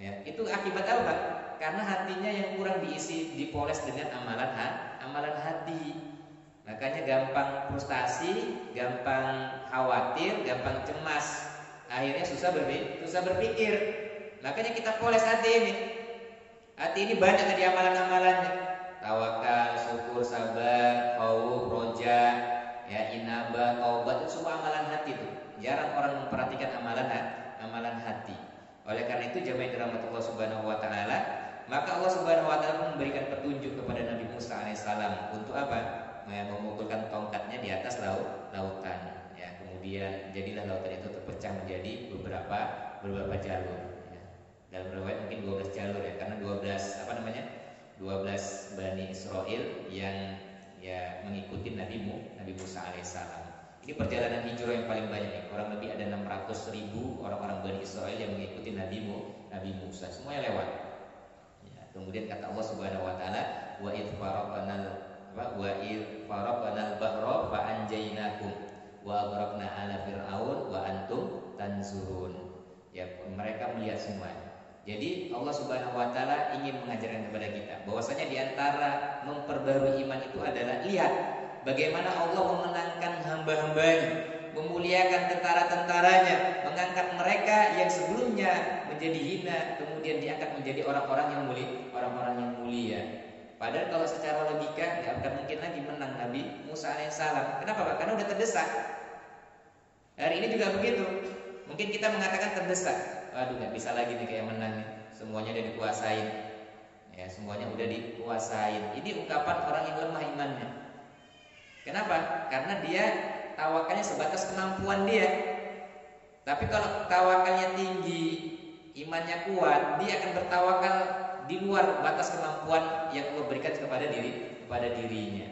Ya, itu akibat apa, Pak? Karena hatinya yang kurang dipoles dengan amalan hati. Makanya gampang frustasi, gampang khawatir, gampang cemas. Akhirnya susah berpikir. Makanya kita poles hati ini. Hati ini banyak tadi amalan-amalannya. Tawakal, syukur, sabar, khauf, roja, ya inabah, taubat, itu semua amalan hati tuh. Jarang orang memperhatikan amalan hati. Oleh karena itu jamaah dirahmati Allah Subhanahu wa taala, maka Allah Subhanahu wa taala memberikan petunjuk kepada Nabi Musa alaihissalam untuk apa? Memukulkan tongkatnya di atas lautan. Ya, kemudian jadilah lautan itu terpecah menjadi beberapa jalur. Ya. Dalam riwayat mungkin 12 jalur ya, karena 12 Bani Israel yang ya mengikuti Nabi Musa alaihissalam. Ini perjalanan hijrah yang paling banyak nih. Kurang lebih ada 600.000 orang-orang Bani Israel yang mengikuti Nabi Musa. Semuanya lewat. Ya, kemudian kata Allah Subhanahu wa taala, wa idh faraqnal bahra fa anjaynakum wa aghraqna ala fir'aun wa antum tanzurun. Ya, mereka melihat semua. Jadi Allah Subhanahu wa taala ingin mengajarkan kepada kita bahwasanya di antara memperbarui iman itu adalah lihat bagaimana Allah memenangkan hamba-hambanya, memuliakan tentara-tentaranya, mengangkat mereka yang sebelumnya menjadi hina, kemudian diangkat menjadi orang-orang yang mulia. Padahal kalau secara logika tidak akan mungkin lagi menang Nabi Musa alaihissalam. Kenapa, Pak? Karena udah terdesak. Hari ini juga begitu. Mungkin kita mengatakan terdesak. Waduh, nggak bisa lagi nih kayak menang nih. Semuanya udah dikuasain. Ya, semuanya udah dikuasain. Ini ungkapan orang yang lemah imannya. Kenapa? Karena dia tawakalnya sebatas kemampuan dia. Tapi kalau tawakalnya tinggi, imannya kuat, dia akan bertawakal di luar batas kemampuan yang Allah berikan kepada dirinya.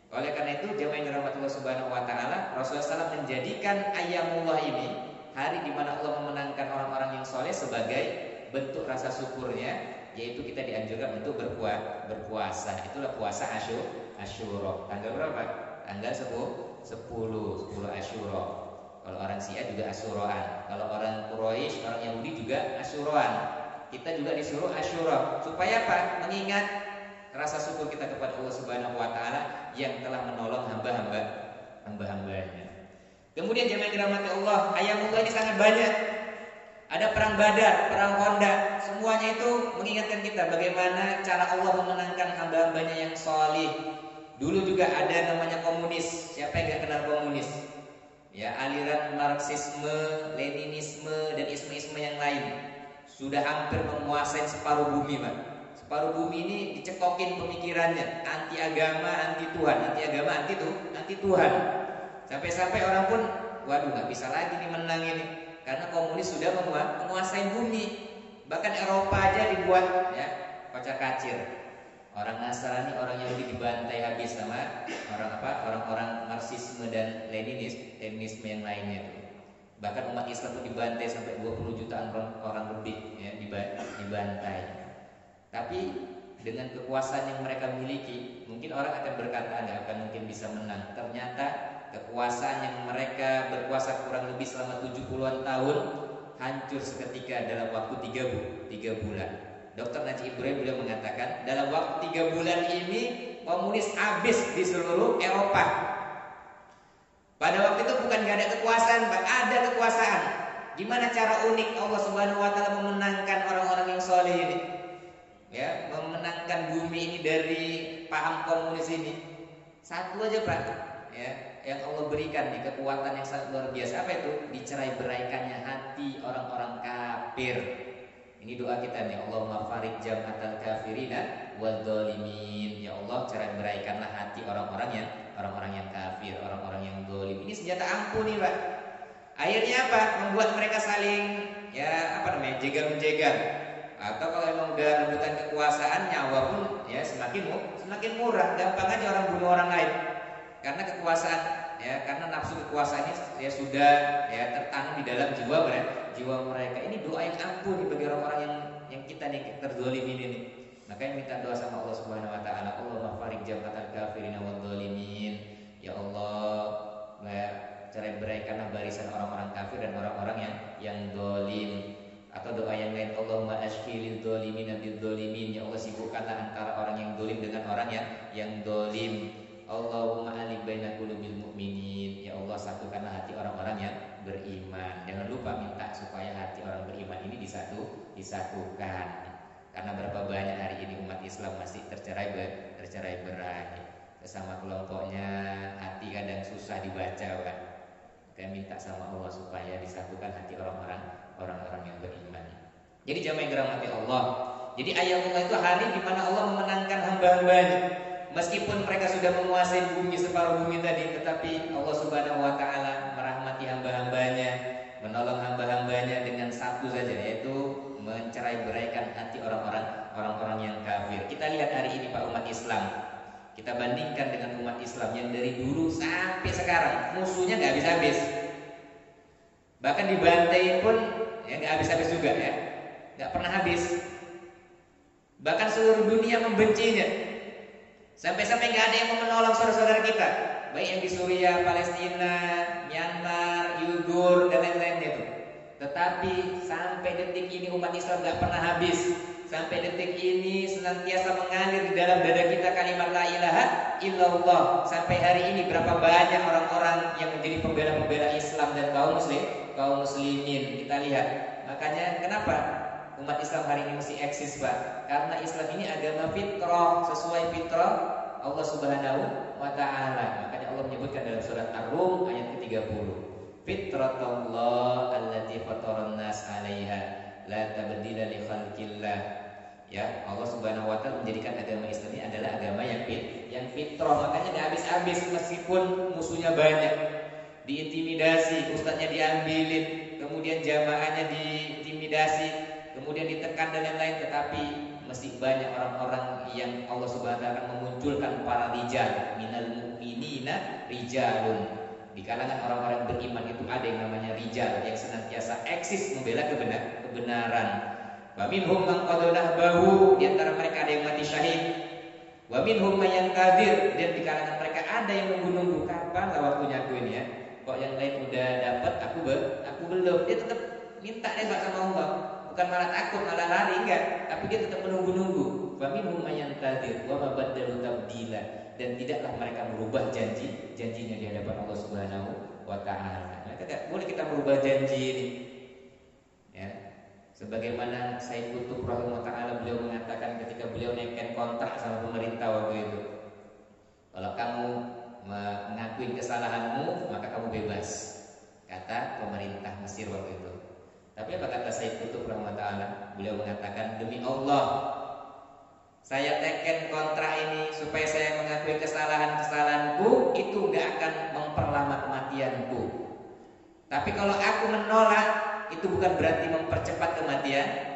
Oleh karena itu, jamaah yang dirahmati Allah Subhanahu wa taala, Rasulullah SAW menjadikan Ayyamullah ini, hari di mana Allah memenangkan orang-orang yang soleh, sebagai bentuk rasa syukurnya, yaitu kita dianjurkan untuk berpuasa. Itulah puasa Asyura. Tanggal berapa? Tanggal 10 Asyura. Kalau orang Syiah juga Asyuraan. Kalau orang Quraisy, orang Yahudi juga Asyuraan. Kita juga disuruh Asyura. Supaya apa? Mengingat rasa syukur kita kepada Allah Subhanahu wa taala yang telah menolong hamba-hambanya. Kemudian jemaah yang dirahmati Allah, ayatullah ini sangat banyak. Ada perang Badar, perang Khandaq, semuanya itu mengingatkan kita bagaimana cara Allah memenangkan hamba-hambanya yang sholih. Dulu juga ada namanya komunis. Siapa yang gak kenal komunis? Ya, aliran Marxisme, Leninisme, dan isme-isme yang lain sudah hampir menguasai separuh bumi, Pak. Separuh bumi ini dicekokin pemikirannya, anti agama, anti Tuhan, anti agama, anti Tuhan. Sampai-sampai orang pun, waduh, nggak bisa lagi nih menang ini, karena komunis sudah menguasai bumi. Bahkan Eropa aja dibuat ya kocar-kacir. Orang Nasrani, orang Yahudi dibantai habis sama orang-orang Marxisme dan Leninisme yang lainnya itu. Bahkan umat Islam pun dibantai sampai 20 jutaan orang lebih ya, dibantai. Tapi dengan kekuasaan yang mereka miliki, mungkin orang akan berkata nggak akan mungkin bisa menang. Ternyata kekuasaan yang mereka berkuasa kurang lebih selama 70-an tahun hancur seketika dalam waktu 3 bulan. Dr. Najib Ibrahim beliau mengatakan dalam waktu 3 bulan ini komunis habis di seluruh Eropa. Pada waktu itu bukan gak ada kekuasaan, Pak, ada kekuasaan. Gimana cara unik Allah Subhanahu wa taala memenangkan orang-orang yang soleh ini? Ya, memenangkan bumi ini dari paham komunis ini. Satu aja, Pak. Ya, yang Allah berikan nih kekuatan yang sangat luar biasa. Apa itu? Dicerai-beraikannya hati orang-orang kafir. Ini doa kita nih, Allahumma farid jam'atal kafirina wal dzalimin. Ya Allah, cerai-beraikanlah hati orang-orang yang kafir, orang-orang yang zalim. Ini senjata ampuh nih, Pak. Akhirnya apa? Membuat mereka saling jegal-menjegal. Atau kalau memang udah rebutan kekuasaan, nyawa pun ya semakin murah. Gampang aja orang bunuh orang lain. Karena kekuasaan ya, karena nafsu kekuasaan ini ya sudah ya tertanam di dalam jiwa mereka. Ini doa yang ampuh nih bagi orang-orang yang kita nih terzalimin ini. Makanya minta doa sama Allah Subhanahu wa taala, Allahumma farid jam'atal kafirina wal dzalimin. Ya Allah, cerai beraikanlah barisan orang-orang kafir dan orang-orang yang zalim. Atau doa yang lain, Allahumma ashfilil dzalimina bil dzalimin. Ya Allah, sibukkanlah antara orang yang zalim dengan orang yang zalim. Allahumma alif baina qulubil mu'minin. Ya Allah, satukanlah hati orang-orang yang beriman. Jangan lupa minta supaya hati orang beriman ini disatukan. Karena berapa banyak hari ini umat Islam masih tercerai berai. Sesama kelompoknya hati kadang susah dibaca, kan. Kita minta sama Allah supaya disatukan hati orang-orang yang beriman. Jadi jamaah yang dirahmati Allah. Jadi ayatullah itu hari di mana Allah memenangkan hamba-hambanya. Meskipun mereka sudah menguasai bumi separuh bumi tadi, tetapi Allah Subhanahu wa taala merahmati hamba-hambanya, menolong hamba-hambanya dengan satu saja, yaitu mencerai-beraikan hati orang-orang yang kafir. Kita lihat hari ini Pak, umat Islam. Kita bandingkan dengan umat Islam yang dari dulu sampai sekarang musuhnya nggak habis-habis. Bahkan dibantai pun ya nggak habis-habis juga ya, nggak pernah habis. Bahkan seluruh dunia membencinya. Sampai-sampai nggak ada yang mau menolong saudara-saudara kita, baik yang di Suriah, Palestina, Myanmar, Uyghur dan lain-lainnya itu. Tetapi sampai detik ini umat Islam nggak pernah habis. Sampai detik ini senantiasa mengalir di dalam dada kita kalimat la ilaha illallah. Sampai hari ini berapa banyak orang-orang yang menjadi pembela-pembela Islam dan kaum muslimin. Kita lihat. Makanya kenapa umat Islam hari ini masih eksis, Pak? Karena Islam ini agama fitrah, sesuai fitrah Allah Subhanahu wa taala. Makanya Allah menyebutkan dalam surat Ar-Rum ayat ke-30. Fitratullah allati fataran nas 'alaiha la tabdila li khalqillah. Ya, Allah Subhanahu wa taala menjadikan agama Islam ini adalah agama yang fitrah. Makanya enggak habis-habis meskipun musuhnya banyak. Diintimidasi, ustadznya diambilin, kemudian jamaahnya diintimidasi, kemudian ditekan dan lain-lain, tetapi masih banyak orang-orang yang Allah Subhanahu wa taala akan memunculkan para rijal, minal mu'minina rijalun. Di kalangan orang-orang beriman itu ada yang namanya rijal yang senantiasa eksis membela kebenaran. Wa minhum man qad nahbahu, di antara mereka ada yang mati syahid. Wa minhum man yantadir, dan di kalangan mereka ada yang nunggu-nunggu kapan lah waktunya aku ini ya. Kok yang lain udah dapat, aku belum. Dia tetap minta deh sama Allah. Bukan malah takut, malah lari enggak, tapi dia tetap menunggu-nunggu. Faminhum mayantadir wa ma baddalu tabdila. Dan tidaklah mereka merubah janjinya di hadapan Allah Subhanahu wa taala. Maka tidak boleh kita merubah janji ini. Ya. Sebagaimana Said Qutb rahimahullah taala beliau mengatakan ketika beliau naikkan kontrak sama pemerintah waktu itu. Kalau kamu mengakui kesalahanmu, maka kamu bebas, kata pemerintah Mesir waktu itu. Tapi apa kata Said Qutb rahimahullah taala? Beliau mengatakan, demi Allah, saya teken kontrak ini supaya saya mengakui kesalahanku, itu gak akan memperlama kematianku. Tapi kalau aku menolak, itu bukan berarti mempercepat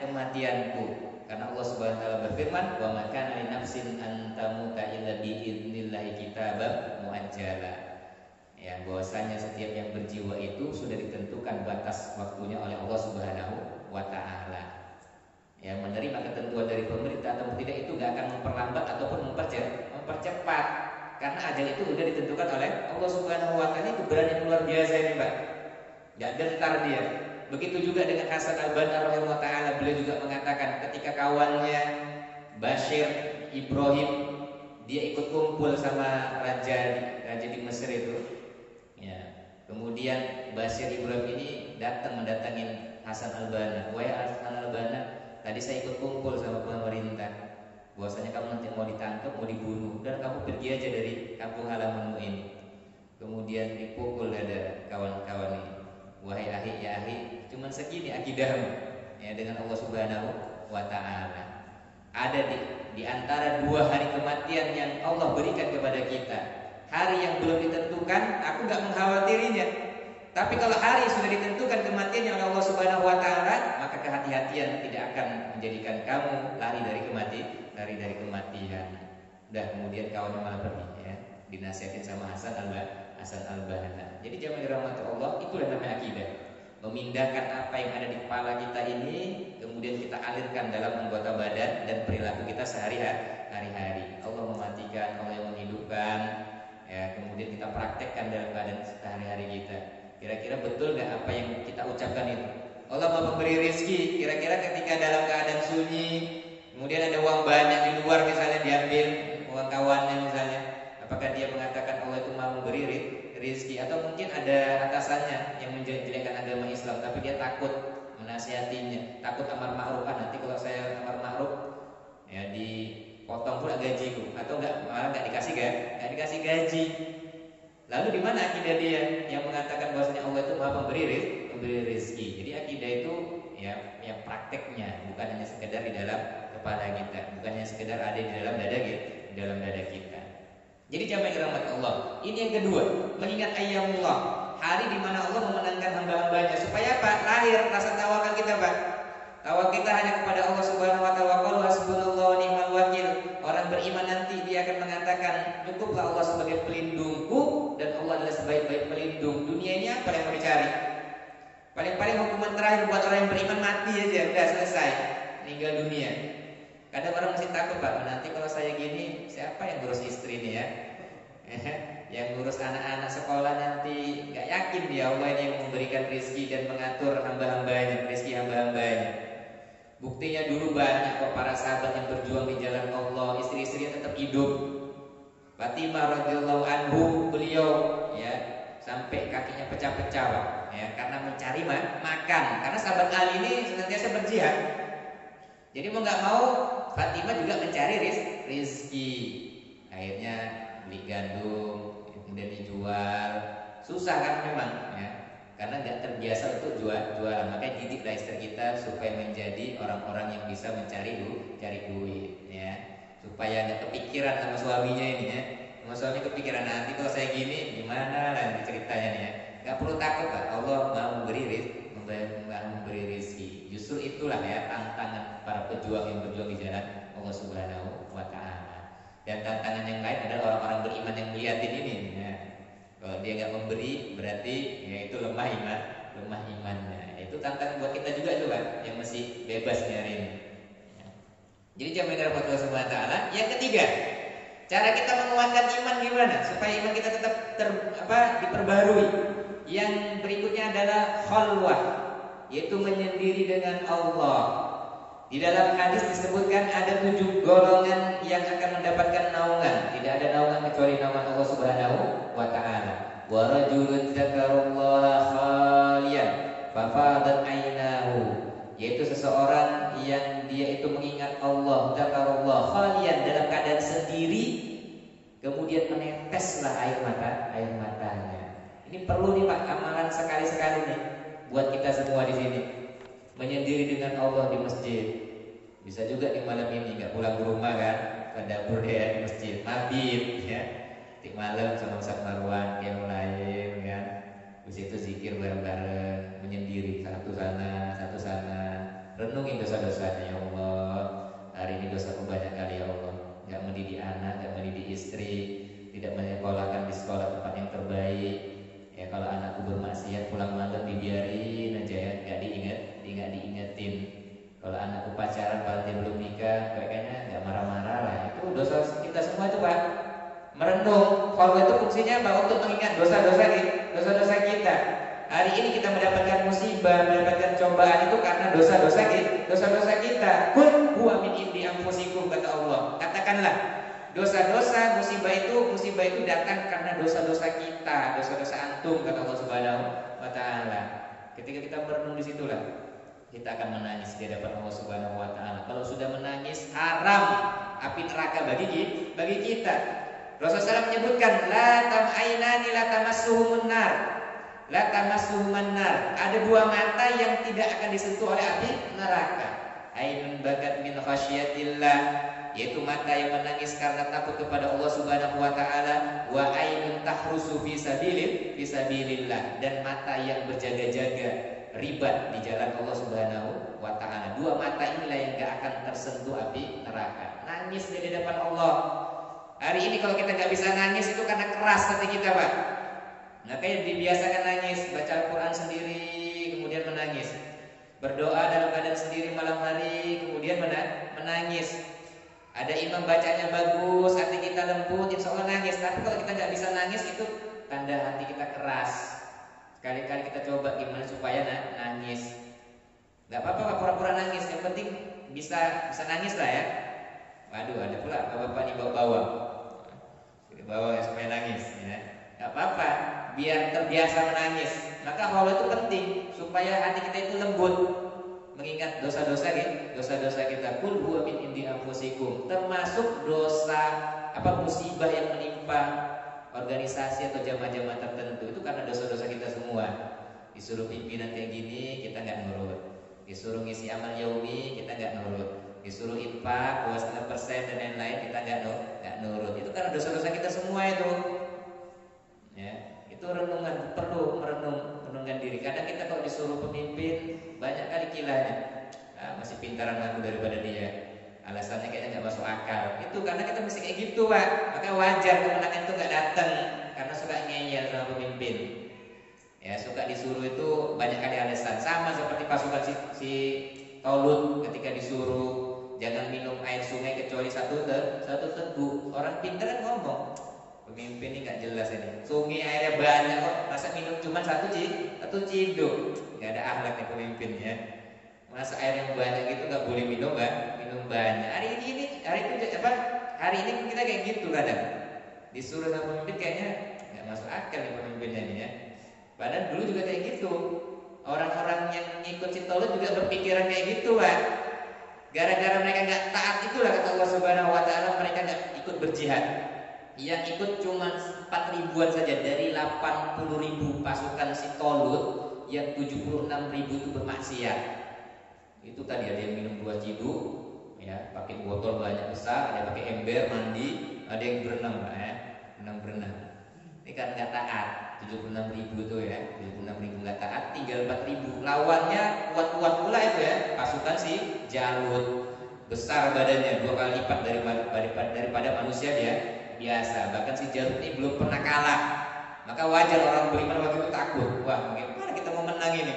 kematianku. Karena Allah Subhanahu wa taala berfirman, "Wa ma kana li nafsin an tamuta illa bi idznillah kitaban muajjala." Ya, bahwasanya setiap yang berjiwa itu sudah ditentukan batas waktunya oleh Allah Subhanahu wa taala. Ya, menerima ketentuan dari pemerintah atau tidak itu gak akan memperlambat ataupun mempercepat. Karena ajal itu sudah ditentukan oleh Allah Subhanahu wa taala. Itu berani yang luar biasa ini, Pak. Gak gentar dia. Begitu juga dengan Hasan Al-Banna rahimahullah taala, beliau juga mengatakan ketika kawannya Bashir Ibrahim dia ikut kumpul sama raja di Mesir itu. Ya. Kemudian Bashir Ibrahim ini mendatangin Hasan Al-Banna. "Wahai Hasan Al-Banna, tadi saya ikut kumpul sama pemerintah. Bahwasanya kamu nanti mau ditangkap, mau dibunuh, dan kamu pergi aja dari kampung halamanmu ini." Kemudian dipukul dada kawan-kawan ini. "Wahai ahi, ya ahi, cuman segini akidahmu ya dengan Allah Subhanahu wa taala. Ada di antara dua hari kematian yang Allah berikan kepada kita. Hari yang belum ditentukan, aku gak mengkhawatirinya. Tapi kalau hari sudah ditentukan kematiannya oleh Allah Subhanahu wa taala, maka kehati-hatian tidak akan menjadikan kamu lari dari kematian." Udah, kemudian kawannya malah pergi ya. Dinasihatin sama Hasan Al-Banna. Jadi jamaah dirahmati Allah, itulah namanya akidah. Memindahkan apa yang ada di kepala kita ini, kemudian kita alirkan dalam anggota badan dan perilaku kita sehari-hari. Allah mematikan, Allah yang menghidupkan, ya, kemudian kita praktekkan dalam keadaan sehari-hari kita. Kira-kira betul nggak apa yang kita ucapkan itu? Allah mau memberi rezeki. Kira-kira ketika dalam keadaan sunyi, kemudian ada uang banyak di luar misalnya diambil uang kawannya misalnya, apakah dia mengatakan Allah itu mau memberi rezeki? Atau mungkin ada atasannya yang menjelek-jelekan agama Islam, tapi dia takut menasihatinya, takut amar ma'ruf. Nanti kalau saya amar ma'ruf ya dipotong pula gajiku, atau malah nggak dikasih gaji. Lalu di mana akidah dia yang mengatakan bahwasanya Allah itu Maha pemberi rezeki? Jadi akidah itu ya prakteknya, bukan hanya sekedar di dalam kepala kita, bukan hanya sekedar ada di dalam dada kita. Jadi jamaah rahmat Allah. Ini yang kedua, mengingat ayyamullah, hari di mana Allah memenangkan hamba-hambanya. Supaya apa? Lahir rasa tawakal kita, Pak. Tawakal kita hanya kepada Allah Subhanahu wa taala. Qalu hasbunallahu wa ni'mal wakil. Orang beriman nanti dia akan mengatakan, cukuplah Allah sebagai pelindungku dan Allah adalah sebaik-baik pelindung. Dunia ini apa yang mau dicari? Paling-paling hukuman terakhir buat orang yang beriman mati aja, udah selesai, meninggal dunia. Kadang orang masih takut, Pak, nanti kalau saya gini, siapa yang ngurus istri nih ya? Yang ngurus anak-anak sekolah nanti, gak yakin dia Allah ini yang memberikan rezeki dan mengatur hamba-hambanya, rezeki hamba-hambanya. Buktinya dulu banyak kok para sahabat yang berjuang di jalan Allah, istri-istrinya tetap hidup. Fatimah radhiyallahu anhu, beliau ya sampai kakinya pecah-pecah, Pak, ya, karena mencari makan. Karena sahabat Ali ini senantiasa berjihad. Jadi mau nggak mau Fatimah juga mencari rezeki. Akhirnya beli gandum, kemudian dijual. Susah kan memang, ya, karena nggak terbiasa untuk jualan. Makanya didiklah istri kita supaya menjadi orang-orang yang bisa cari duit, ya, supaya nggak kepikiran sama suaminya ini, ya. Sama suami kepikiran nanti kalau saya gini gimana lah ceritanya nih, ya. Nggak perlu takut, Pak. Allah mau memberi rezeki. Justru itulah ya tantangan para pejuang yang berjuang di jalan Allah Subhanahu wa taala. Dan tantangan yang lain adalah orang-orang beriman yang melihatin ini, ya. Kalau dia nggak memberi berarti ya itu lemah imannya. Itu tantangan buat kita juga tuh, Pak, yang masih bebas hari ini. Ya. Jadi jamaah Allah Subhanahu wa taala. Yang ketiga, Cara kita menguatkan iman gimana supaya iman kita tetap diperbarui? Yang berikutnya adalah khalwah, yaitu menyendiri dengan Allah. Di dalam hadis disebutkan ada 7 golongan yang akan mendapatkan naungan. Tidak ada naungan kecuali naungan Allah Subhanahu wa taala. Wa rajulun dzakarallaha khaliyan fafadat ainahu, yaitu seseorang yang dia itu mengingat Allah, dzakarallah khalian, dalam keadaan sendiri, kemudian meneteslah air matanya. Ini perlu nih Pak, amalan sekali-sekali nih buat kita semua di sini. Menyendiri dengan Allah di masjid. Bisa juga di malam ini nggak pulang ke rumah kan, ke dapur dia di masjid, mabit ya. Di malam sama Ustaz Marwan yang lain kan. Di situ zikir bareng-bareng, menyendiri satu sana, renungin dosa-dosanya. Ya Allah, hari ini dosaku banyak kali ya Allah. Gak mendidik anak, gak mendidik istri, tidak menyekolahkan di sekolah tempat yang terbaik. Ya kalau anakku bermaksiat pulang malam dibiarin aja ya, gak diingetin. Kalau anakku pacaran padahal dia belum nikah, kayaknya gak marah-marah lah. Itu dosa kita semua itu Pak. Merenung, kalau itu fungsinya apa? Untuk mengingat dosa-dosa kita. Hari ini kita mendapatkan musibah, mendapatkan cobaan itu karena dosa-dosa kita. Kul huwa min indi anfusikum, kata Allah. Katakanlah, dosa-dosa musibah itu datang karena dosa-dosa kita, dosa-dosa antum, kata Allah Subhanahu wa taala. Ketika kita merenung di situlah kita akan menangis di hadapan Allah Subhanahu wa taala. Kalau sudah menangis, haram api neraka bagi kita. Rasulullah SAW menyebutkan la tam'ainani la tamassuhumun nar. La tamassuhumun nar. Ada 2 mata yang tidak akan disentuh oleh api neraka. Ainun bakat min khasyiatillah, yaitu mata yang menangis karena takut kepada Allah Subhanahu wa taala, wa ainun tahrusu fi sabilillah, dan mata yang berjaga-jaga ribat di jalan Allah Subhanahu wa taala. 2 mata inilah yang gak akan tersentuh api neraka. Nangis di hadapan Allah. Hari ini kalau kita nggak bisa nangis itu karena keras hati kita Pak. Makanya dibiasakan nangis, baca Al-Quran sendiri, kemudian menangis. Berdoa dalam keadaan sendiri malam hari, kemudian menangis. Ada imam bacanya bagus, hati kita lembut, insya Allah nangis. Tapi kalau kita nggak bisa nangis itu tanda hati kita keras. Sekali-kali kita coba gimana supaya nangis. Nggak apa-apa pura-pura nangis, yang penting bisa nangis lah ya. Waduh, ada pula bapak-bapak nih bawa-bawa ya supaya nangis ya. Gak apa-apa, biar terbiasa menangis. Maka hawa itu penting supaya hati kita itu lembut, mengingat dosa-dosa kita. Kul huwa min indi anfusikum, termasuk dosa musibah yang menimpa organisasi atau jamaah-jamaah tertentu itu karena dosa-dosa kita semua. Disuruh pimpinan kayak gini kita nggak nurut, disuruh ngisi amal yaumi kita nggak nurut, disuruh infak 2,5% dan lain-lain kita nggak nurut. Itu karena dosa-dosa kita semua itu. Ya, itu renungan, perlu merenungkan diri. Kadang kita kalau disuruh pemimpin banyak kali kilanya. Masih pintaran aku daripada dia. Alasannya kayaknya nggak masuk akal. Itu karena kita mesti kayak gitu Pak. Maka wajar kemenangan itu nggak datang karena suka ngeyel sama pemimpin. Ya, suka disuruh itu banyak kali alasan. Sama seperti pasukan si Tolut ketika disuruh jangan minum air sungai kecuali satu teguk. Orang pintar kan ngomong, pemimpin ini nggak jelas ini. Sungai airnya banyak kok, masa minum cuma satu ciduk. Nggak ada akhlak nih pemimpin ya. Masa air yang banyak gitu nggak boleh minum banyak. Hari ini kita kayak gitu kadang. Disuruh sama pemimpin kayaknya nggak masuk akal nih pemimpinnya ini ya. Padahal dulu juga kayak gitu. Orang-orang yang ngikut si Tolut juga berpikiran kayak gitu Pak. Gara-gara mereka nggak taat itulah kata Allah Subhanahu wa taala mereka nggak ikut berjihad. Yang ikut cuma 4.000-an saja dari 80.000 pasukan si Tolut, yang 76.000 itu bermaksiat. Itu tadi ada yang minum 2 ciduk, ya, pakai botol banyak besar, ada yang pakai ember mandi, ada yang berenang, berenang. Ini kan nggak taat. 76.000 itu ya, 76.000 nggak taat, tinggal 4.000. Lawannya kuat-kuat pula itu ya, pasukan si Jalut, besar badannya 2 kali lipat daripada manusia dia biasa. Bahkan si Jalut ini belum pernah kalah. Maka wajar orang beriman waktu itu takut. Wah, bagaimana kita mau menang ini?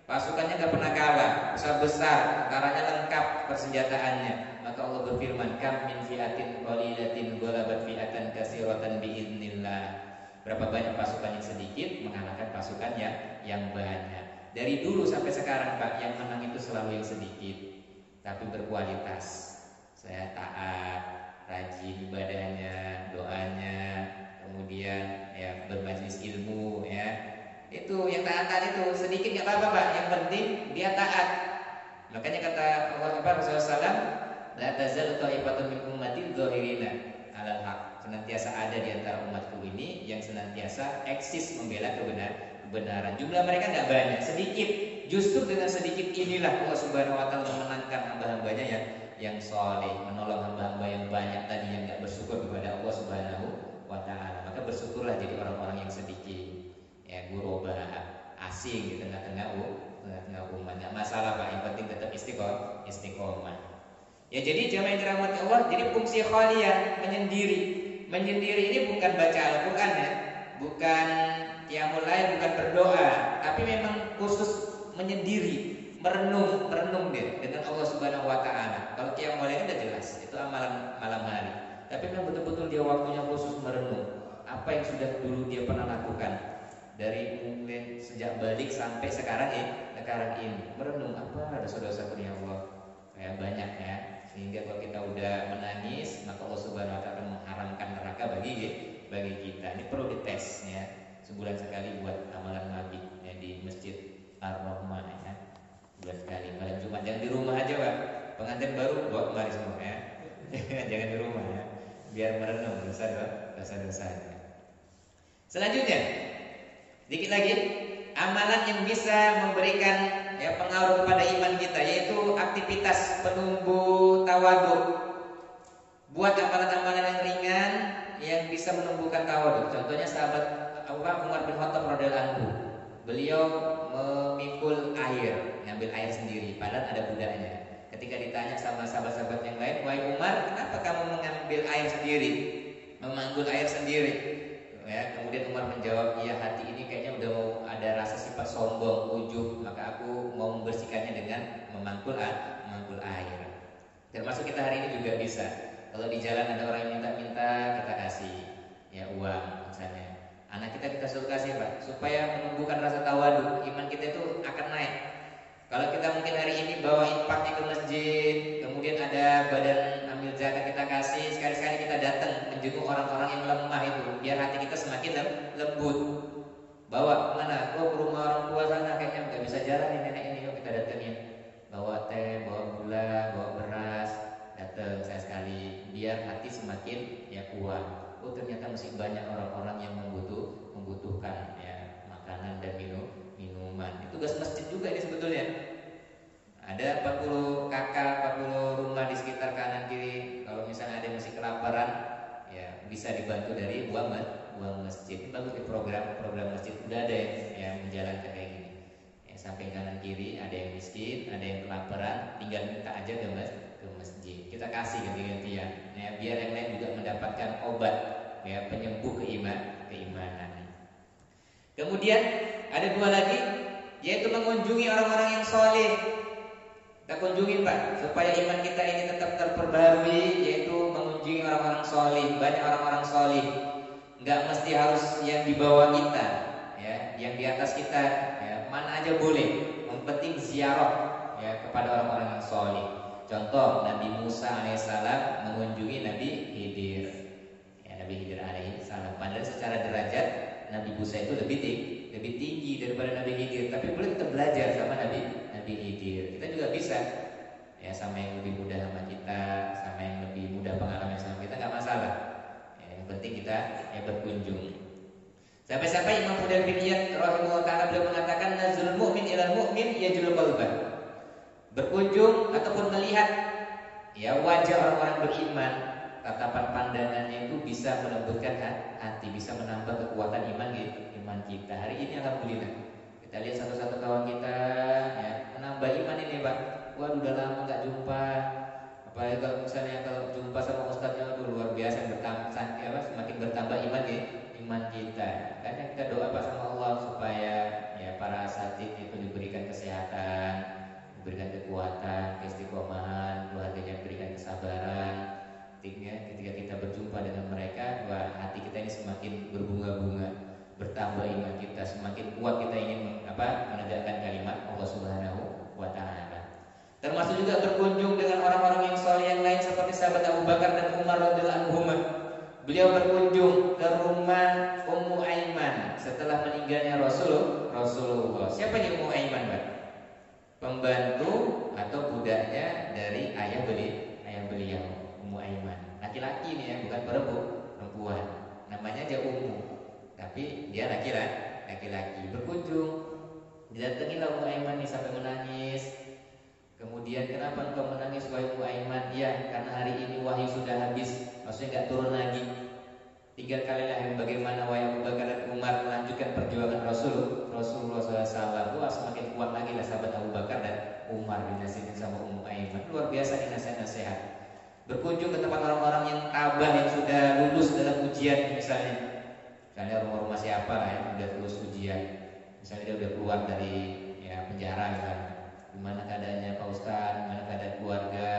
Pasukannya nggak pernah kalah, besar-besar, tentaranya lengkap persenjataannya. Maka maka Allah berfirman, kam min fi'atin qalilatin ghalabat fi'atan katsiratan biidznillah. Berapa banyak pasukan yang sedikit mengalahkan pasukan yang banyak. Dari dulu sampai sekarang Pak, yang menang itu selalu yang sedikit tapi berkualitas. Saya taat, rajin ibadahnya, doanya, kemudian ya bermajlis ilmu ya. Itu yang taat itu sedikit nggak apa-apa Pak, yang penting dia taat. Makanya kata Rasulullah SAW, la tazalu ta'ifatun min ummati dzahirina 'alal haq. Senantiasa ada di antara umatku ini yang senantiasa eksis membela kebenaran. Jumlah mereka nggak banyak, sedikit. Justru dengan sedikit inilah Allah Subhanahu wa taala memenangkan hamba-hambanya yang soleh, menolong hamba-hamba yang banyak tadi yang nggak bersyukur kepada Allah Subhanahu wa taala. Maka bersyukurlah jadi orang-orang yang sedikit. Ya, ghuraba, asing di tengah-tengah umat. Nggak masalah Pak, yang penting tetap istiqomah. Ya, jadi jamaah yang dirahmati Allah, jadi fungsi khaliyah menyendiri ini bukan baca Al-Qur'an ya, bukan qiyamul lail, bukan berdoa, tapi memang khusus menyendiri, merenung dia dengan Allah Subhanahu wa taala. Kalau qiyamul lail udah jelas, itu amalan malam hari. Tapi memang betul-betul dia waktunya khusus merenung apa yang sudah dulu dia pernah lakukan. Dari mungkin sejak balik sampai sekarang ini merenung apa dosa-dosa ya Allah kayak banyak ya, sehingga kalau kita udah menangis maka Allah Subhanahu wa taala akan mengharamkan neraka bagi kita. Ini perlu dites ya, sebulan sekali buat amalan maghrib ya, di Masjid Ar-Rahmah ya, bulan sekali malam Jumat. Jangan di rumah aja Pak, pengantin baru bawa kemari semua ya. Jangan di rumah ya, biar merenung dosa-dosanya. Selanjutnya dikit lagi, amalan yang bisa memberikan ya pengaruh kepada iman kita, yaitu aktivitas penumbuh tawadhu. Buat amalan-amalan yang ringan yang bisa menumbuhkan tawadhu. Contohnya sahabat Umar bin Khattab radhiyallahu anhu. Beliau memikul air, ngambil air sendiri, padahal ada budaknya. Ketika ditanya sama sahabat-sahabat yang lain, "Wahai Umar, kenapa kamu mengambil air sendiri, memanggul air sendiri?" Ya, kemudian Umar menjawab, "Iya, hati ini kayaknya udah mau ada rasa sifat sombong, ujub, maka aku mau membersihkannya dengan memangkul air." Termasuk kita hari ini juga bisa. Kalau di jalan ada orang yang minta-minta, kita kasih ya uang misalnya. Anak kita suruh kasih Pak, supaya menumbuhkan rasa tawadhu, iman kita itu akan naik. Kalau kita mungkin hari ini bawa infaknya ke masjid, kemudian ada badan ambil zakat kita kasih, sekali-sekali kita datang menjenguk orang-orang yang lemah itu, biar hati kita semakin lembut. Bawa kemana? Oh, ke rumah orang tua sana, kayaknya nggak bisa jalan nih nenek ini, yuk kita datengin. Bawa teh, bawa gula, bawa beras, datang saya sekali, biar hati semakin ya kuat. Oh, ternyata masih banyak orang-orang yang membutuhkan ya makanan dan minuman. Itu tugas masjid juga ini sebetulnya. Ada 40 kakak, 40 rumah di sekitar kanan kiri. Kalau misalnya ada yang masih kelaparan, ya bisa dibantu dari uang masjid. Ini bagus di program masjid, udah ada yang menjalankan kayak gini. Ya, samping kanan kiri ada yang miskin, ada yang kelaparan, tinggal minta aja ke masjid. Kita kasih ganti-gantian, ya, biar yang lain juga mendapatkan obat, ya, penyembuh keimanan. Kemudian ada dua lagi, yaitu mengunjungi orang-orang yang soleh. Kita kunjungi Pak, supaya iman kita ini tetap terperbarui, yaitu mengunjungi orang-orang soleh. Banyak orang-orang soleh, nggak mesti harus yang di bawah kita, ya, yang di atas kita, ya, mana aja boleh. Yang penting ziarah ya kepada orang-orang yang soleh. Contoh Nabi Musa alaihissalam mengunjungi Nabi Khidir, ya, Nabi Khidir alaihissalam. Padahal secara derajat Nabi Musa itu lebih tinggi daripada Nabi Khidir, tapi boleh kita belajar sama Nabi Khidir. Kita juga bisa ya, sama yang lebih mudah sama kita, sama yang lebih mudah pengalaman sama kita, nggak masalah ya, yang penting kita ya berkunjung. Sampai-sampai Imam Fudail bin Iyad rahimahullah ta'ala beliau mengatakan, nazrul mu'min ilal mu'min yajlul qalban. Berkunjung ataupun melihat ya wajah orang-orang beriman, tatapan pandangannya itu bisa melembutkan hati, bisa menambah kekuatan iman kita. Hari ini alhamdulillah kita lihat satu-satu kawan kita ya, menambah iman ini Pak. Waduh, udah lama nggak jumpa. Apalagi kalau misalnya kalau jumpa sama ustadznya, aduh luar biasa, semakin bertambah iman kita. Karena kita doa Pak sama Allah supaya ya para asatidz itu diberikan kesehatan, diberikan kekuatan, keistiqomahan, keluarganya berikan kesabaran. Ketika kita berjumpa dengan mereka, wah, hati kita ini semakin berbunga-bunga, bertambah iman kita, semakin kuat kita ingin menegakkan kalimat Allah Subhanahu wa taala. Termasuk juga berkunjung dengan orang-orang yang saleh yang lain seperti sahabat Abu Bakar dan Umar radhiyallahu anhum. Beliau berkunjung ke rumah Ummu Aiman setelah meninggalnya Rasulullah. Siapa nih Ummu Aiman, Pak? Pembantu atau budaknya dari ayah beliau, Ummu Aiman. Laki-laki nih ya, bukan perempuan. Namanya aja Ummu, tapi dia laki-laki. Berkunjung, didatangilah Ummu Aiman nih sampai menangis. Kemudian, kenapa engkau menangis wahai Ummu Aiman? Ya, karena hari ini wahyu sudah habis, maksudnya nggak turun lagi. Tinggal kalilah yang bagaimana wahai Abu Bakar dan Umar melanjutkan perjuangan Rasulullah SAW. Wah, semakin kuat lagi lah sahabat Abu Bakar dan Umar dinasihatin sama Ummu Aiman. Luar biasa nih nasihat-nasihat. Berkunjung ke tempat orang-orang yang tabah, yang sudah lulus dalam ujian misalnya rumah-rumah siapa lah yang udah lulus ujian. Misalnya dia udah keluar dari penjara misalnya. Gimana keadaannya Pak Ustadz, gimana keadaan keluarga,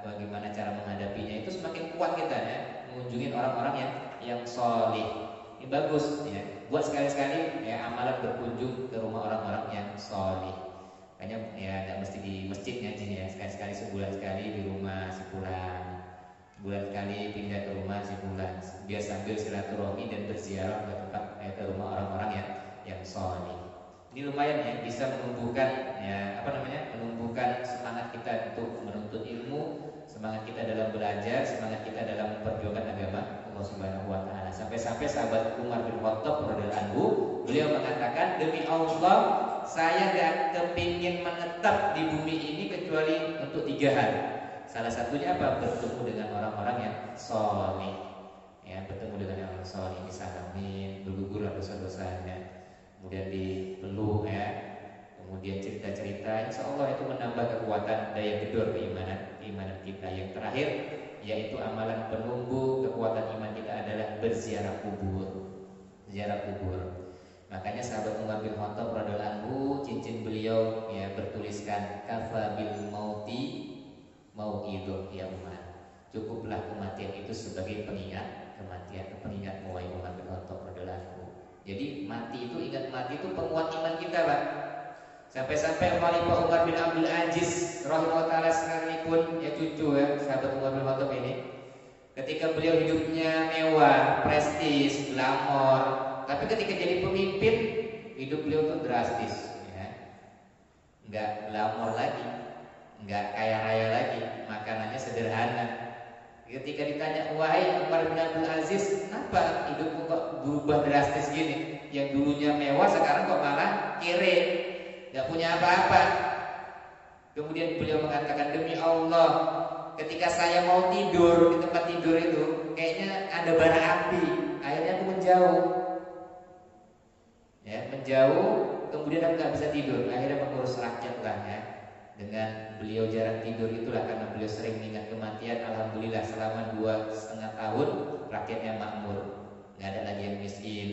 bagaimana cara menghadapinya, itu semakin kuat kita ya mengunjungi orang-orang yang solih. Ini bagus ya, buat sekali-sekali ya amalan berkunjung ke rumah orang-orang yang solih. Makanya ya tidak mesti di masjid ngajinya ya, sekali-sekali sebulan sekali di rumah si fulan, sebulan sekali pindah ke rumah si fulan, biar sambil silaturahmi dan berziarah ke tempat ke rumah orang-orang yang solih. Ini lumayan ya, bisa menumbuhkan menumbuhkan semangat kita untuk menuntut ilmu, semangat kita dalam belajar, semangat kita dalam memperjuangkan agama Allah Subhanahu wa taala. Sampai-sampai sahabat Umar bin Khattab radhiyallahu anhu, beliau mengatakan, demi Allah, saya gak kepingin menetap di bumi ini kecuali untuk 3 hal. Salah satunya apa? Bertemu dengan orang-orang yang soleh. Ya, bertemu dengan orang soleh, disalamin, bergugurlah dosa-dosanya, kemudian dipeluk ya, kemudian cerita-cerita, insya Allah itu menambah kekuatan daya gedor keimanan kita. Yang terakhir yaitu amalan penumbuh kekuatan iman kita adalah berziarah kubur. Makanya sahabat Umar bin Khattab radhiyallahu anhu, cincin beliau ya bertuliskan kafa bil mauti mau'iduh ya Umar. Cukuplah kematian itu sebagai pengingat wahai Umar bin Khattab radhiyallahu anhu. Jadi ingat mati itu penguat iman kita, Pak. Sampai-sampai Khalifah Umar bin Abdul Aziz rahimahullah taala sekalipun ya cucu ya sahabat Umar bin Khattab ini, ketika beliau hidupnya mewah, prestis, glamor, tapi ketika jadi pemimpin hidup beliau tuh drastis ya. Enggak glamor lagi, enggak kaya raya lagi, makanannya sederhana. Ketika ditanya, wahai Umar bin Abdul Aziz, kenapa hidupmu kok berubah drastis gini? Yang dulunya mewah sekarang kok malah kere, gak punya apa-apa. Kemudian beliau mengatakan, demi Allah, ketika saya mau tidur di tempat tidur itu, kayaknya ada bara api. Akhirnya aku menjauh. Ya, menjauh, kemudian aku gak bisa tidur. Akhirnya mengurus rakyat lah ya. Dengan beliau jarang tidur itulah karena beliau sering mengingat kematian. Alhamdulillah selama 2,5 tahun rakyatnya makmur, nggak ada lagi yang miskin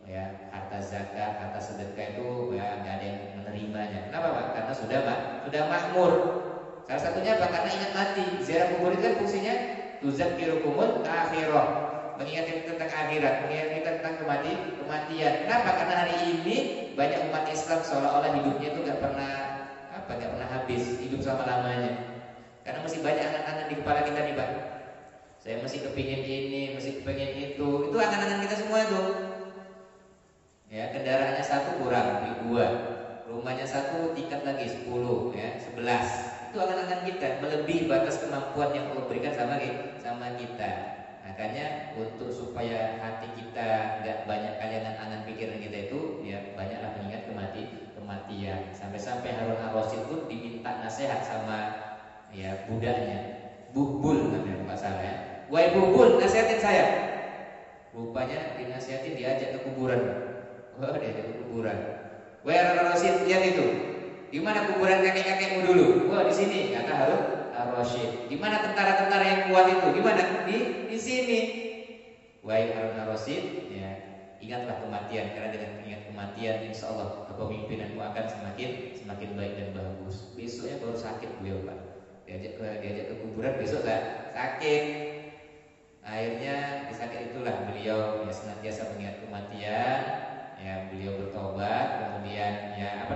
ya. Harta zakat, harta sedekah itu ya nggak ada yang menerimanya. Kenapa Pak? Karena sudah makmur. Salah satunya apa? Karena ingat mati. Ziarah kubur itu kan fungsinya tuzakkirukumul akhirah, mengingatkan tentang akhirat, mengingatkan tentang kematian. Kenapa? Karena hari ini banyak umat Islam seolah-olah hidupnya itu nggak pernah habis, hidup selama-lamanya. Karena masih banyak angan-angan di kepala kita nih Pak. Saya masih kepingin ini, masih kepingin itu. Itu angan-angan kita semua itu. Ya, kendaraannya 1 kurang, beli 2. Rumahnya 1 tingkat lagi 10, ya, 11. Itu angan-angan kita, melebihi batas kemampuan yang Allah berikan sama kita. Makanya untuk supaya hati kita nggak banyak kayangan angan pikiran kita itu, ya banyaklah mengingat kematian. Sampai-sampai Harun ar-Rasyid pun diminta nasihat sama ya budaknya, Buhbul namanya Pak salah ya. Wahai Buhbul, nasihatin saya. Rupanya dinasihatin diajak ke kuburan. Wah, diajak ke kuburan. Wahai Harun ar-Rasyid, lihat itu. Di mana kuburan kakek-kakekmu dulu? Wah, di sini, kata Harun ar-Rasyid. Di mana tentara-tentara yang kuat itu? Di mana? Di sini. Wahai Harun ar-Rasyid, ya, ingatlah kematian, karena dengan mengingat kematian insya Allah kepemimpinanmu akan semakin baik dan bagus. Besoknya baru sakit beliau Pak. diajak ke kuburan, besok sakit. Akhirnya di sakit itulah beliau ya senantiasa mengingat kematian, ya beliau bertobat, kemudian ya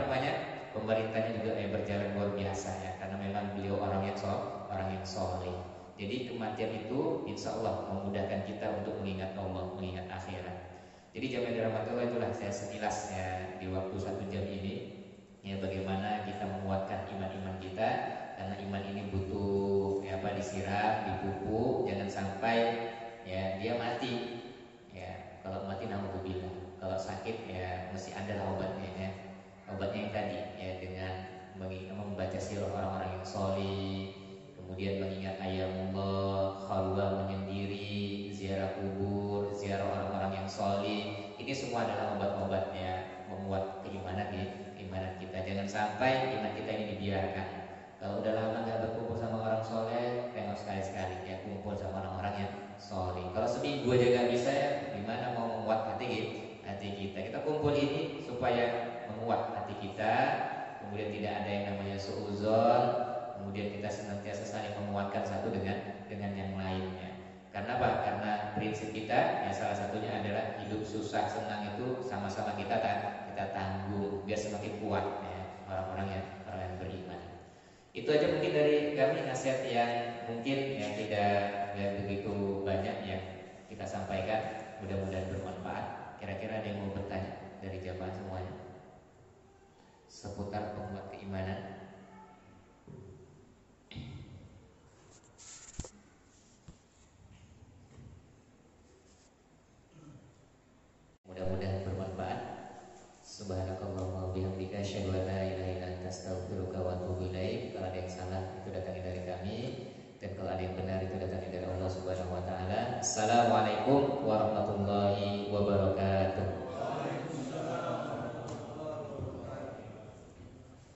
pemerintahnya juga berjalan luar biasa ya, karena memang beliau orang yang soleh. Jadi kematian itu insya Allah memudahkan kita untuk mengingat Allah, mengingat akhirat. Jadi jamaah dirahmati Allah, itulah saya sekilas ya di waktu 1 jam ini ya, bagaimana kita menguatkan iman-iman kita, karena iman ini butuh disiram, dipupuk, jangan sampai ya dia mati. Ya, kalau mati naudzubillah. Kalau sakit ya mesti ada obatnya ya. Obatnya yang tadi ya, dengan membaca sirah orang-orang yang solih, kemudian mengingat ayamullah, khalwah menyendiri, ziarah kubur, ziarah orang-orang yang solih. Ini semua adalah obat-obatnya menguat keimanan kita. Jangan sampai iman kita ini dibiarkan. Kalau udah lama nggak berkumpul sama orang soleh, tengok sekali-sekali ya kumpul sama orang-orang yang soleh. Kalau seminggu aja nggak bisa ya, gimana mau menguat hati kita? Kita kumpul ini supaya menguat hati kita, kemudian tidak ada yang namanya suuzon, kemudian kita senantiasa saling menguatkan satu dengan yang lainnya. Karena apa? Karena prinsip kita ya salah satunya adalah hidup susah senang itu sama-sama kita tanggung biar semakin kuat ya orang yang beriman. Itu aja mungkin dari kami, nasihat yang mungkin yang tidak begitu banyak yang kita sampaikan, mudah-mudahan bermanfaat. Kira-kira ada yang mau bertanya dari jamaah semuanya seputar penguat keimanan?